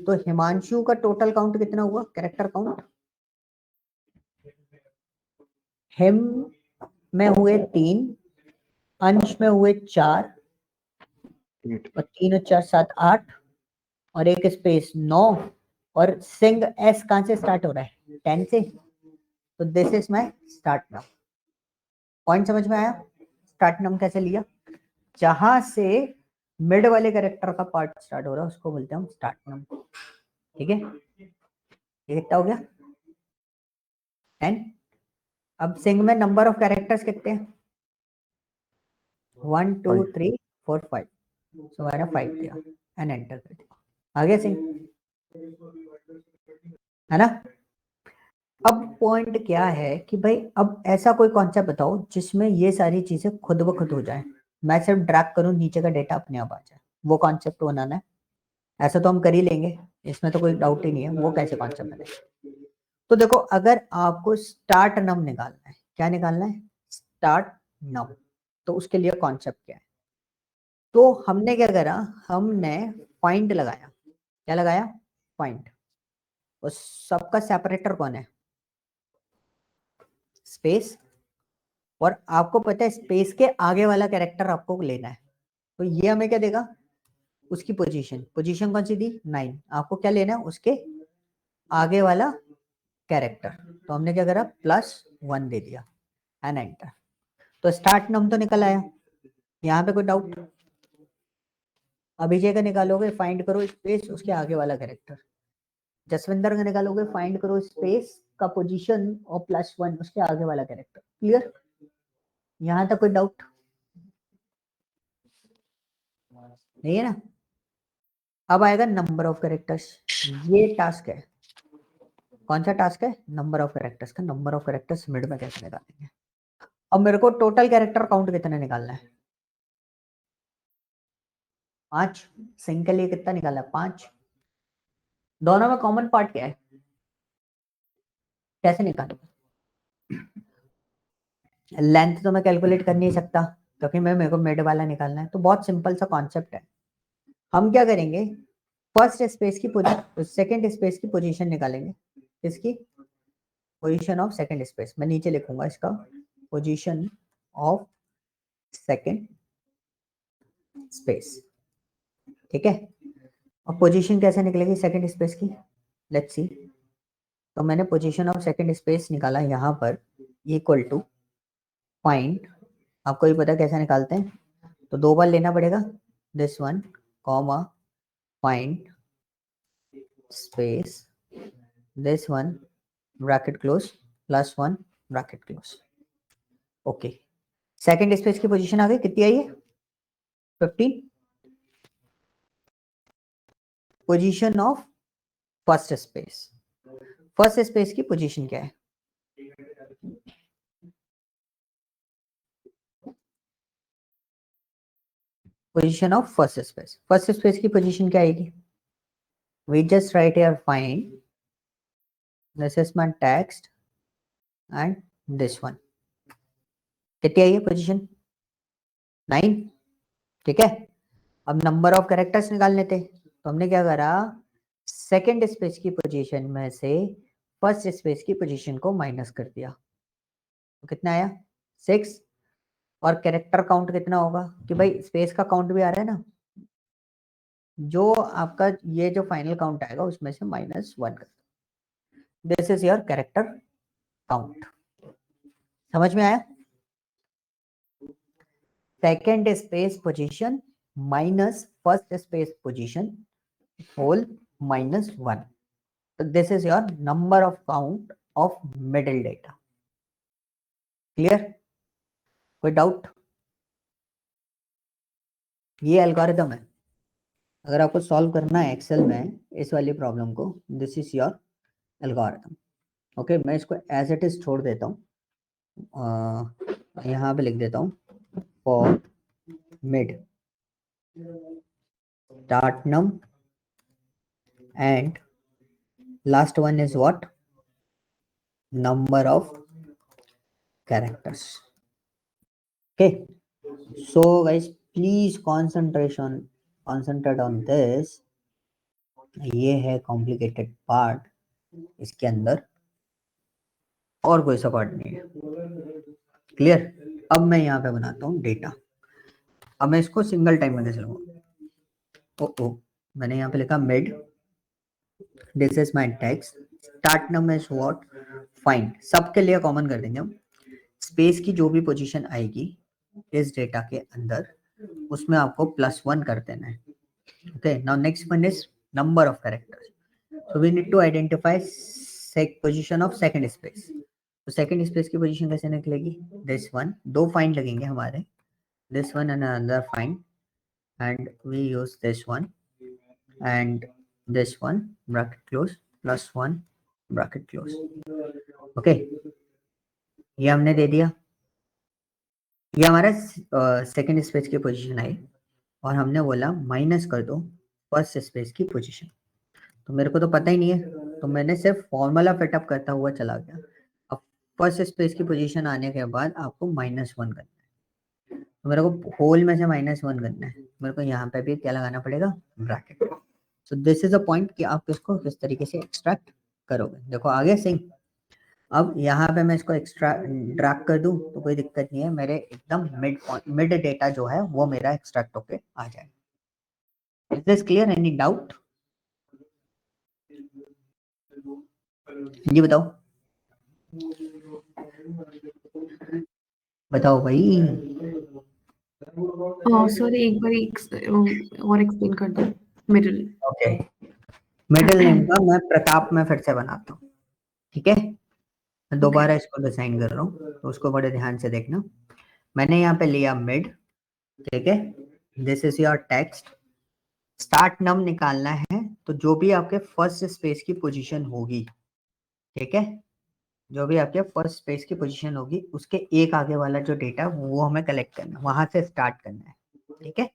तो हिमांशु का टोटल काउंट कितना हुआ, कैरेक्टर काउंट, हिम में हुए 3, अंश में हुए 4, और 3 और 4 7 8, और एक स्पेस 9, और सिंग एस कहां से स्टार्ट हो रहा है, 10 से। तो this is my start num. Point समझ में आया, स्टार्ट नम कैसे लिया, जहां से मिड वाले कैरेक्टर का पार्ट स्टार्ट हो रहा है उसको बोलते हैं हम स्टार्ट नम। ठीक है, ये कितना हो गया 10। अब सिंग में नंबर ऑफ कैरेक्टर्स कितने हैं 1 2 3 4 5, सो मैंने 5 दिया एंड एंटर कर दिया, आ गया सिंग, है ना। अब पॉइंट क्या है कि भाई अब ऐसा कोई कॉन्सेप्ट बताओ जिसमें ये सारी चीजें खुद ब खुद हो जाए, मैं सिर्फ ड्रैग करूं नीचे का डेटा अपने आप आ जाए, वो कॉन्सेप्ट बनाना है। ऐसा तो हम कर ही लेंगे, इसमें तो कोई डाउट ही नहीं है, वो कैसे कॉन्सेप्ट बनेगा। तो देखो अगर आपको स्टार्ट नम निकालना है, क्या निकालना है स्टार्ट नम, तो उसके लिए कॉन्सेप्ट क्या है, तो हमने क्या करा, हमने फाइंड लगाया, क्या लगाया फाइंड, और सबका सेपरेटर कौन है स्पेस, और आपको पता है स्पेस के आगे वाला कैरेक्टर आपको लेना है, तो ये हमें क्या देगा उसकी पोजीशन, पोजीशन कौन सी दी 9, आपको क्या लेना है उसके आगे वाला कैरेक्टर, तो हमने क्या करा +1 दे दिया एंड एंटर, तो स्टार्ट नम तो निकल आया, यहाँ पे कोई डाउट, अभिजय का निकालोगे फाइंड करो स्पेस उसके आगे वाला कैरेक्टर, जसविंदर का निकालोगे फाइंड करो स्पेस का पोजीशन और +1 उसके आगे वाला कैरेक्टर, क्लियर, यहाँ तक कोई डाउट नहीं है ना। अब आएगा नंबर ऑफ कैरेक्टर्स, ये टास्क है, कौन सा टास्क है नंबर ऑफ कैरेक्टर्स का, नंबर ऑफ कैरेक्टर्स मिड में कैसे निकालेंगे। अब मेरे को टोटल कैरेक्टर काउंट कितने निकालना है 5, सिंग के लिए कितना निकाला 5, दोनों में कॉमन पार्ट क्या है, कैसे निकालूंगा, लेंथ तो मैं कैलकुलेट कर नहीं सकता क्योंकि मेरे को मिड वाला निकालना है, तो बहुत सिंपल सा कॉन्सेप्ट है, हम क्या करेंगे फर्स्ट स्पेस की पोजीशन सेकंड स्पेस की पोजीशन निकालेंगे, इसकी पोजीशन ऑफ सेकंड स्पेस, मैं नीचे लिखूंगा इसका पोजीशन ऑफ सेकंड स्पेस, ठीक है। अब पोजीशन कैसे निकलेगी सेकंड स्पेस की, लेट्स सी, तो मैंने पोजीशन ऑफ सेकंड स्पेस निकाला यहाँ पर इक्वल टू फाइंड, आपको ही पता कैसे निकालते हैं, तो 2 बार लेना पड़ेगा this one comma find space this one bracket close +1 bracket close, okay. Second space की पोजीशन आ गई, कितनी आई है 15, position of first space, first space की पोजीशन क्या है पोजीशन ऑफ फर्स्ट स्पेस की पोजीशन क्या आएगी, we just write here find this is my text and this one, कितनी आई है पोजीशन 9, ठीक है। अब नंबर ऑफ कैरेक्टर्स निकालने थे, तो हमने क्या करा सेकंड स्पेस की पोजीशन में से फर्स्ट स्पेस की पोजीशन को माइनस कर दिया, तो कितना आया 6, और कैरेक्टर काउंट कितना होगा कि भाई स्पेस का काउंट भी आ रहा है ना, जो आपका ये जो फाइनल काउंट आएगा उसमें से -1 कर, this is your character count, समझ में आया, second space position minus first space position whole -1, तो this is your number of count of middle data, clear, कोई डाउट, ये एल्गोरिथम है, अगर आपको सॉल्व करना है एक्सेल में इस वाली प्रॉब्लम को, this is your algorithm, okay. मैं इसको एज इट इज छोड़ देता हूँ, यहाँ पे लिख देता हूँ for mid start num and last one is what number of characters, okay. So guys please concentrate on this, ये है complicated part, इसके अंदर और कोई सा पार्ट नहीं है, क्लियर। अब मैं यहाँ पे बनाता हूँ डेटा, अब मैं इसको सिंगल टाइम में कैसे लूंगा, ओ मैंने यहाँ पे लिखा mid, this is my text, start num is what find, सबके लिए कॉमन कर देंगे हम, स्पेस की जो भी पोजीशन आएगी इस डेटा के अंदर उसमें आपको +1 कर देना है, okay. Now next one is number of characters, So we need to identify position of second space. तो सेकंड स्पेस की पोजीशन कैसे निकलेगी? दिस वन, दो फाइंड लगेंगे हमारे, this one and another find, and we use this one and this one bracket close plus one bracket close. Okay, ये हमने दे दिया. ये हमारा सेकंड स्पेस की पोजीशन आई और हमने बोला माइनस कर दो फर्स्ट स्पेस की पोजीशन. तो मेरे को तो पता ही नहीं है, तो मैंने सिर्फ फॉर्मूला फिटअप करता हुआ चला गया. अब फर्स्ट स्पेस की पोजीशन आने के बाद आपको -1 करना है. तो मेरे को होल में से -1 करना है. मेरे को यहाँ पे भी क्या लगाना पड़ेगा? Bracket. So this is a point कि आप इसको किस तरीके से एक्सट्रैक्ट करोगे. देखो आगे सिंह, अब यहाँ पे मैं इसको एक्स्ट्रा ड्रैग कर दूं तो कोई दिक्कत नहीं है, मेरे एकदम मिड डेटा जो है वो मेरा एक्सट्रैक्ट होके आ जाएगा. Is this clear? Any doubt? जी बताओ, बताओ भाई. सर एक बार और एक्सप्लेन कर दो मिडिल. ओके, मिडिल नेम का मैं प्रताप में फिर से बनाता हूँ. ठीक है, मैं दोबारा इसको डिजाइन कर रहा हूँ तो उसको बड़े ध्यान से देखना. मैंने यहाँ पे लिया मिड. ठीक है, this is your text. Start num निकालना है तो जो भी आपके फर्स्ट स्पेस की पोजीशन होगी, ठीक है, जो भी आपके फर्स्ट स्पेस की पोजीशन होगी उसके एक आगे वाला जो डेटा वो हमें कलेक्ट करना है, वहां से स्टार्ट करना है. ठीक है,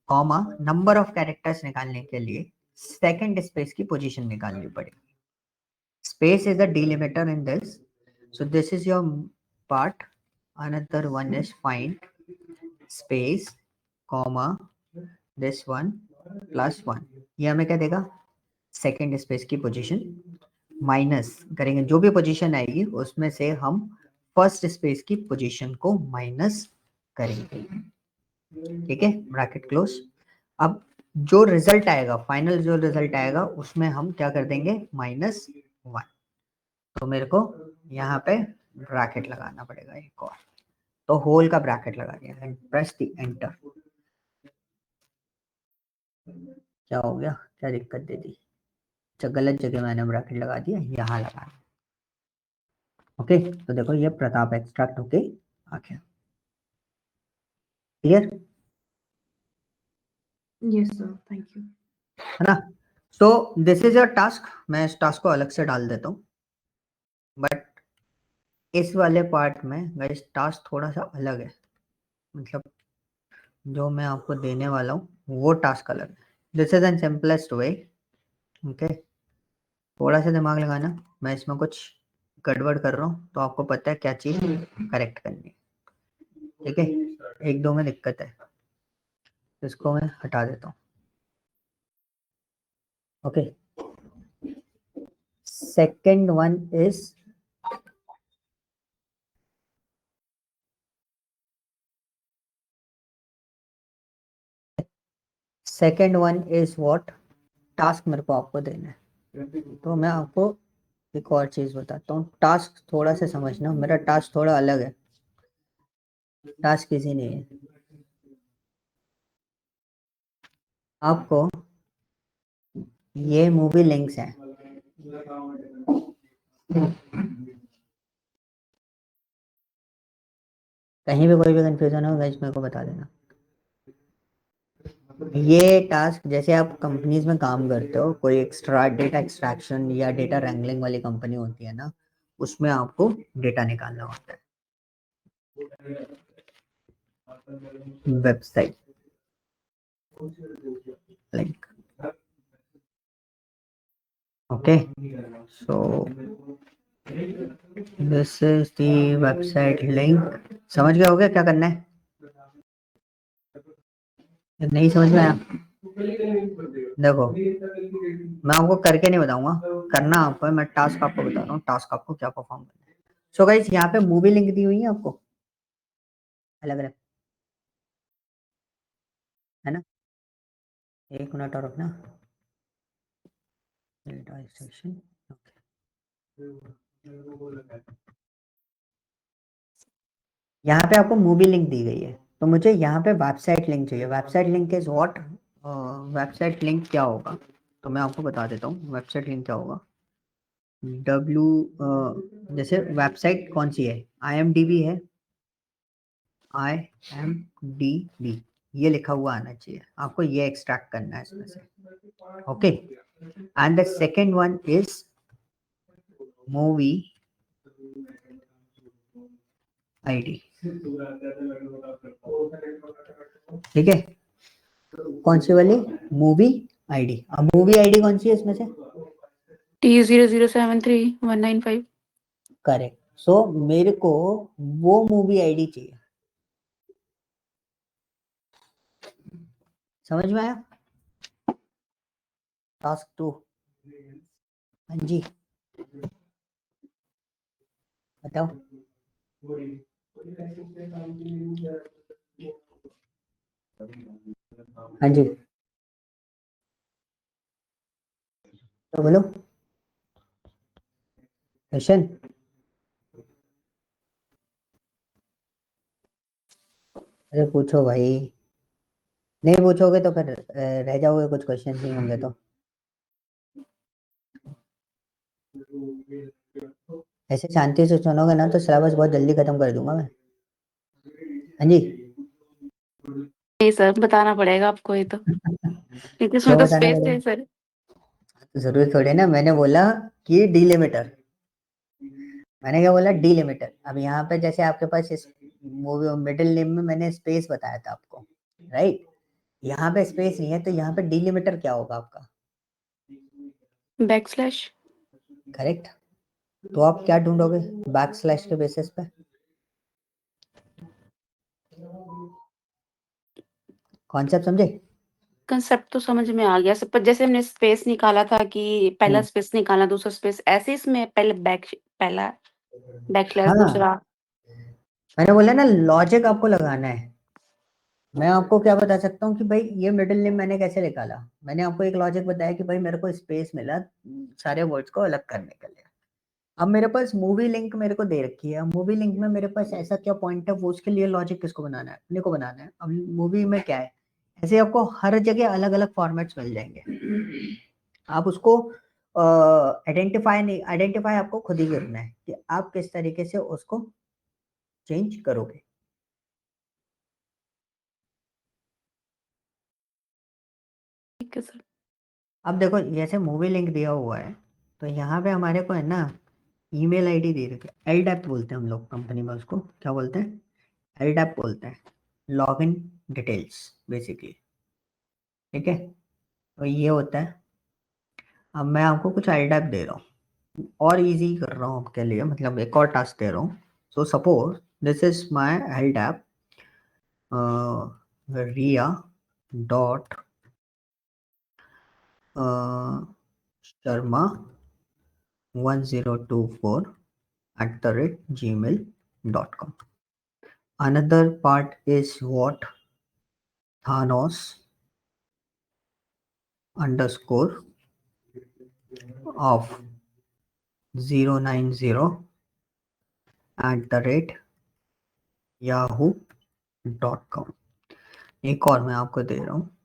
कॉमा नंबर ऑफ कैरेक्टर्स निकालने के लिए सेकंड स्पेस की पोजीशन निकालनी पड़ेगी. Space is a delimiter in this. So this is your part. Another one is find space, comma, this one plus 1. ये हमें क्या देगा? सेकेंड स्पेस की पोजीशन. माइनस करेंगे, जो भी पोजीशन आएगी उसमें से हम फर्स्ट स्पेस की पोजीशन को माइनस करेंगे. ठीक है, ब्रैकेट क्लोज. अब जो रिजल्ट आएगा, फाइनल जो रिजल्ट आएगा उसमें हम क्या कर देंगे? -1. तो मेरे को यहाँ पे ब्रैकेट लगाना पड़ेगा एक और. तो होल का ब्रैकेट लगा दिया एंड प्रेस द एंटर. क्या हो गया? क्या दिक्कत दे दी? अच्छा, गलत जगह मैंने ब्रैकेट लगा दिया, यहाँ लगा. ओके, तो देखो ये प्रताप एक्सट्रैक्ट होके आ गया. Clear? Yes sir, thank you. है ना? सो दिस इज योर टास्क. मैं इस टास्क को अलग से डाल देता हूँ, बट इस वाले पार्ट में गाइस टास्क थोड़ा सा अलग है. मतलब जो मैं आपको देने वाला हूँ वो टास्क अलग है. This is an simplest way. Okay, थोड़ा सा दिमाग लगाना. मैं इसमें कुछ गड़बड़ कर रहा हूँ तो आपको पता है क्या चीज करेक्ट करनी है. ठीक है, एक दो में दिक्कत है, इसको मैं हटा देता हूँ. Okay, second one is what? Task मेरे को आपको देना है. तो मैं आपको एक और चीज बताता हूँ. टास्क थोड़ा सा समझना, मेरा टास्क थोड़ा अलग है. टास्क इजी नहीं है. आपको ये मूवी लिंक्स हैं, कहीं भी कोई भी कंफ्यूजन हो गाइस मेरे को बता देना. ये टास्क जैसे आप कंपनीज में काम करते हो, कोई एक्स्ट्रा डेटा एक्सट्रैक्शन या डेटा रैंगलिंग वाली कंपनी होती है ना, उसमें आपको डेटा निकालना होता है. Website link. Okay, so this is the website link. समझ गए होगे क्या करना है? नहीं समझ में आया? देखो, मैं आपको करके नहीं बताऊंगा, करना आपको है. मैं टास्क आपको बता रहा हूँ, टास्क आपको क्या परफॉर्म करना है. सो गाइस यहाँ पे मूवी लिंक दी हुई है आपको अलग अलग, है ना? एक मिनट और रखना. Data extraction. यहाँ पे आपको मूवी लिंक दी गई है, तो मुझे यहाँ पे वेबसाइट लिंक चाहिए. Website link is what? Website link क्या होगा? तो मैं आपको बता देता हूँ वेबसाइट लिंक क्या होगा। डब्ल्यू जैसे वेबसाइट कौन सी है, IMDb है, IMDb ये लिखा हुआ आना चाहिए आपको, ये एक्सट्रैक्ट करना है इसमें से। Okay, and the second one is movie ID। ठीक है, कौन सी वाली, मूवी ID। अब मूवी ID कौन सी है इसमें से, T0073195। करेक्ट। सो मेरे को वो मूवी ID चाहिए, समझ में आया। टास्क 2, हाँ जी बताओ। हाँ जी तो बोलो क्वेश्चन। अरे पूछो भाई, नहीं पूछोगे तो फिर रह जाओगे, कुछ क्वेश्चन नहीं होंगे तो। ऐसे शांति से सुनोगे ना तो सिलेबस बहुत जल्दी खत्म कर दूंगा मैं। हाँ जी नहीं सर, बताना पड़ेगा आपको ये तो, क्योंकि इसमें क्यों तो बताना स्पेस पड़ेगा, है सर। तो जरूरी थोड़ी ना, मैंने बोला कि डिलिमिटर, मैंने क्या बोला, डिलिमिटर। अब यहाँ पे जैसे आपके पास इस मूवी मिडिल नेम में मैंने स्पेस बताया था आपको, राइट, यहाँ पे स्पेस नहीं है तो यहाँ पे डिलिमिटर क्या होगा आपका, बैकस्लैश। करेक्ट। तो आप क्या ढूंढोगे बैक स्लैश के बेसिस पे, कॉन्सेप्ट समझे। कंसेप्ट तो समझ में आ गया सब, पर जैसे हमने स्पेस निकाला था कि पहला स्पेस निकाला, दूसरा स्पेस, ऐसे इसमें पहला बैकस्लैश, हाँ दूसरा। मैंने बोला ना लॉजिक आपको लगाना है। मैं आपको क्या बता सकता हूँ कि भाई ये मिडिल नेम मैंने कैसे निकाला, मैंने आपको एक लॉजिक बताया कि भाई मेरे को स्पेस मिला सारे वर्ड्स को अलग करने के लिए। अब मेरे पास मूवी लिंक मेरे को दे रखी है, मूवी लिंक में मेरे पास ऐसा क्या पॉइंट है, वो उसके लिए लॉजिक किसको बनाना है, अपने को बनाना है। अब मूवी में क्या है, ऐसे आपको हर जगह अलग अलग फॉर्मेट्स मिल जाएंगे, आप उसको आइडेंटिफाई आपको खुद ही करना है कि आप किस तरीके से उसको चेंज करोगे। ठीक है सर। अब देखो जैसे मूवी लिंक दिया हुआ है तो यहाँ पे हमारे को है ना ईमेल आईडी दे रखी है, LDAP बोलते हैं हम लोग कंपनी में, उसको क्या बोलते हैं, LDAP बोलते हैं, लॉगिन डिटेल्स बेसिकली। ठीक है, तो ये होता है। अब मैं आपको कुछ LDAP दे रहा हूँ और इजी कर रहा हूँ आपके लिए, मतलब एक और टास्क दे रहा हूँ। So suppose this is my LDAP Riya dot Sharma 1024 @gmail.com. Another part is what, Thanos underscore of 090 @yahoo.com. एक और मैं आपको दे रहा हूँ,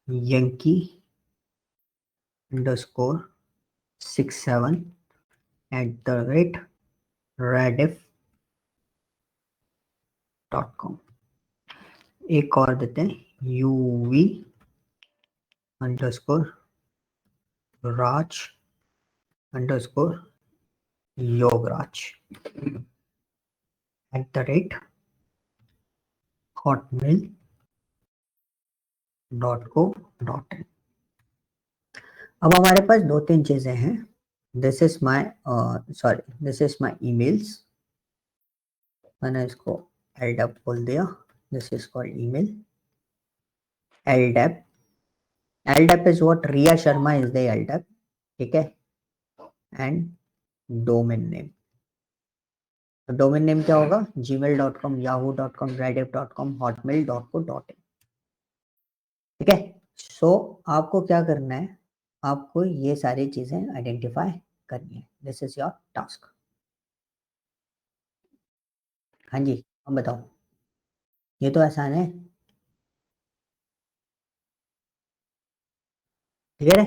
यंकी अंडरस्कोर 67 @rediff.com. एक और देते हैं, यूवी अंडरस्कोर राज अंडरस्कोर योगराज @hotmail.co.in. अब हमारे पास दो तीन चीजें हैं, this is my this is my emails, मैंने इसको LDAP बोल दिया, this is called email. LDAP, LDAP is what, Riya Sharma is the LDAP, ठीक है। एंड डोमेन नेम, तो डोमेन नेम क्या होगा, gmail.com, yahoo.com, rediff.com, hotmail.co.in। ठीक है, सो आपको क्या करना है, आपको ये सारी चीजें आइडेंटिफाई करनी है, दिस इज योर टास्क। हाँ जी अब बताओ, ये तो आसान है। क्लियर है?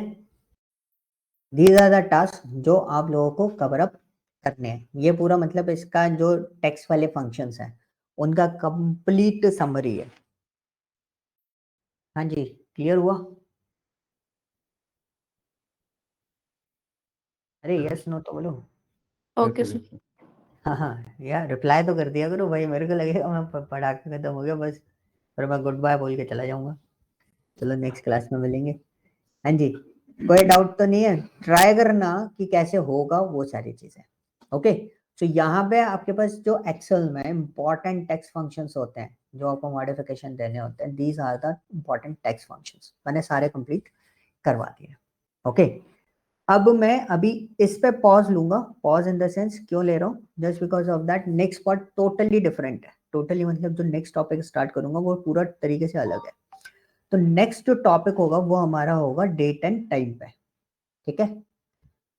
दीज आर द टास्क जो आप लोगों को कवर अप करने हैं। ये पूरा मतलब इसका जो टेक्स्ट वाले फंक्शंस हैं उनका कंप्लीट समरी है। हाँ जी, क्लियर हुआ? अरे यस नो तो बोलो। Okay sir. हाँ हाँ यार, रिप्लाई तो कर दिया करो भाई, मेरे को लगेगा मैं पढ़ा के खत्म हो गया बस, फिर मैं गुड बाय बोल के चला जाऊंगा। चलो नेक्स्ट क्लास में मिलेंगे। हाँ जी, कोई डाउट तो नहीं है? ट्राई करना कि कैसे होगा वो सारी चीजें। ओके, तो यहाँ पे आपके पास जो एक्सेल में इंपॉर्टेंट टेक्स्ट फंक्शंस होते हैं जो आपको मॉडिफिकेशन देने होते हैं, these are the important text functions, मैंने सारे कंप्लीट करवा दिए। ओके, अब मैं अभी इस पे पॉज लूंगा। पॉज इन द सेंस क्यों ले रहा हूँ? Just because of that next part totally different है। टोटली मतलब जो नेक्स्ट टॉपिक स्टार्ट करूंगा वो पूरा तरीके से अलग है। तो नेक्स्ट जो टॉपिक होगा वो हमारा होगा डेट एंड टाइम पे। ठीक है,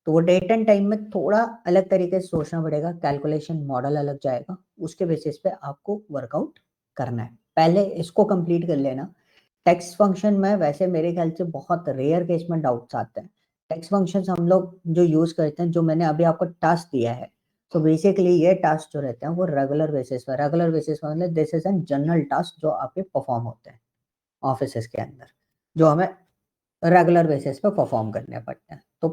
तो वो डेट एंड टाइम में थोड़ा अलग तरीके से सोचना पड़ेगा, कैलकुलेशन मॉडल अलग जाएगा, उसके बेसिस पे आपको वर्कआउट करना है। पहले इसको कंप्लीट कर लेना। टेक्स्ट फंक्शन में वैसे मेरे ख्याल से बहुत रेयर केस में डाउट्स आते हैं। टेक्स्ट फंक्शन हम लोग जो यूज करते हैं, जो मैंने अभी आपको टास्क दिया है, तो बेसिकली ये टास्क जो रहते हैं वो रेगुलर बेसिस पे मतलब this is an general task जो आपके परफॉर्म होते हैं ऑफिस के अंदर, जो हमें रेगुलर बेसिस पे परफॉर्म करने पड़ते हैं। तो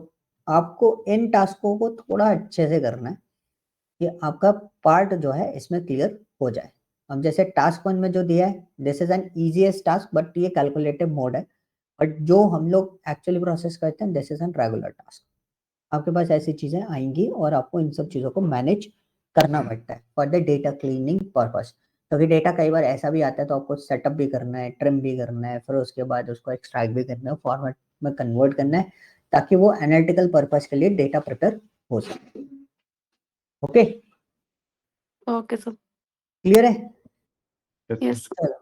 आपको इन टास्कों को थोड़ा अच्छे से करना है कि आपका पार्ट जो है इसमें क्लियर हो जाए। अब जैसे टास्क 1 में जो दिया है, this is an easiest task, but ये कैलकुलेटिव मोड है। बट जो हम लोग एक्चुअली प्रोसेस करते हैं, this is an regular task. आपके पास ऐसी चीजें आएंगी और आपको इन सब चीजों को मैनेज करना पड़ता है for the data cleaning purpose. क्योंकि डेटा कई बार ऐसा भी आता है तो आपको सेटअप भी करना है, ट्रिम भी करना है, फिर उसके बाद उसको एक्सट्रैक्ट भी करना है, फॉर्मेट में कन्वर्ट करना है, ताकि वो एनालिटिकल पर्पस के लिए डेटा प्रिपेयर हो सके। Okay, okay sir. क्लियर है? यस। चलो,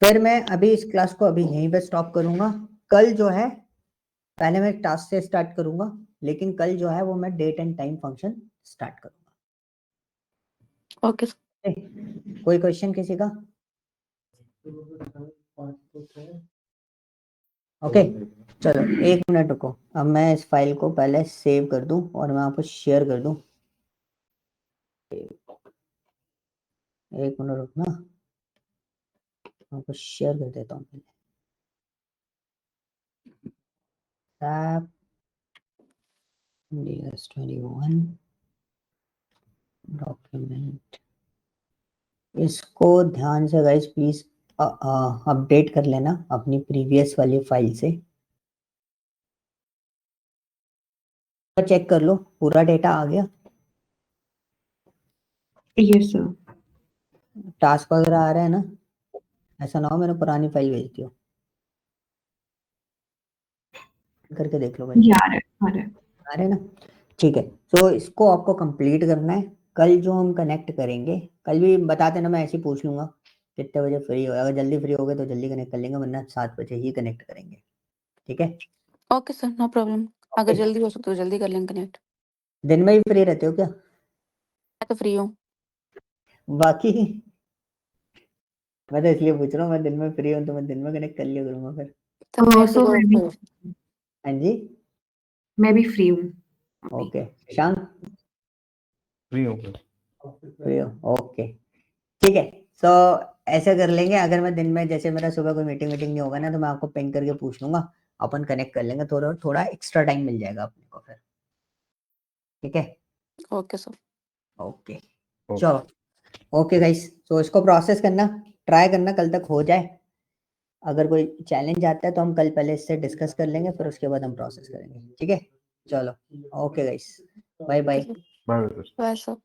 फिर मैं अभी इस क्लास को अभी यहीं पे स्टॉप करूंगा। कल जो है पहले मैं टास्क से स्टार्ट करूंगा, लेकिन कल जो है वो मैं date and time function start करूंगा। Okay sir. कोई क्वेश्चन किसी का? ओके, चलो 1 मिनट रुको, अब मैं इस फाइल को पहले सेव कर दूं और मैं आपको शेयर कर दूं। 1 मिनट रुकना, आपको शेयर कर देता हूँ पहले। टैब DS21 डॉक्यूमेंट, इसको ध्यान से गाइस प्लीज अपडेट कर लेना अपनी प्रीवियस वाली फाइल से। चेक कर लो पूरा डेटा आ गया। Yes sir. टास्क वगैरह आ रहा है ना? ऐसा ना हो मैंने पुरानी फाइल भेज दी हो। करके देख लो भाई। आ रहा है। आ रहे हैं ना? ठीक है, तो इसको आपको कंप्लीट करना है। कल जो हम कनेक्ट करेंगे, कल भी बता देना, मैं ऐसे ही पूछ लूंगा कितने बजे फ्री हो। अगर जल्दी फ्री हो गए तो जल्दी कनेक्ट कर लेंगे, वरना 7 बजे ही कनेक्ट करेंगे। ठीक है? Okay sir, no problem. अगर जल्दी हो सकता तो जल्दी कर लेंगे कनेक्ट। दिन में ही फ्री रहते हो क्या? मैं तो फ्री हूँ। बाकी मैं तो इसलिए पूछ रहा हूँ, मैं दिन में फ्री हूँ तो मैं दिन में कनेक्ट कर लिया करूंगा फिर। तो मैं सो तो हाँ जी, मैं भी फ्री हूँ अभी। ओके। शांत फ्री हो गया। फ्री हो? ओके, ठीक है। सो ऐसा कर लेंगे, अगर मैं दिन में जैसे मेरा सुबह कोई मीटिंग वीटिंग नहीं होगा ना, तो मैं आपको पिंग करके पूछ लूंगा, अपन कनेक्ट कर लेंगे, थोड़ा थोड़ा एक्स्ट्रा टाइम मिल जाएगा अपने को फिर। ठीक है? Okay sir. Okay, okay. चलो। ओके गाइस, तो इसको प्रोसेस करना, ट्राई करना कल तक हो जाए। अगर कोई चैलेंज आता है तो हम कल पहले इससे डिस्कस कर लेंगे, फिर उसके बाद हम प्रोसेस करेंगे। ठीक है? चलो, okay guys, bye bye. Bye. Bye sir.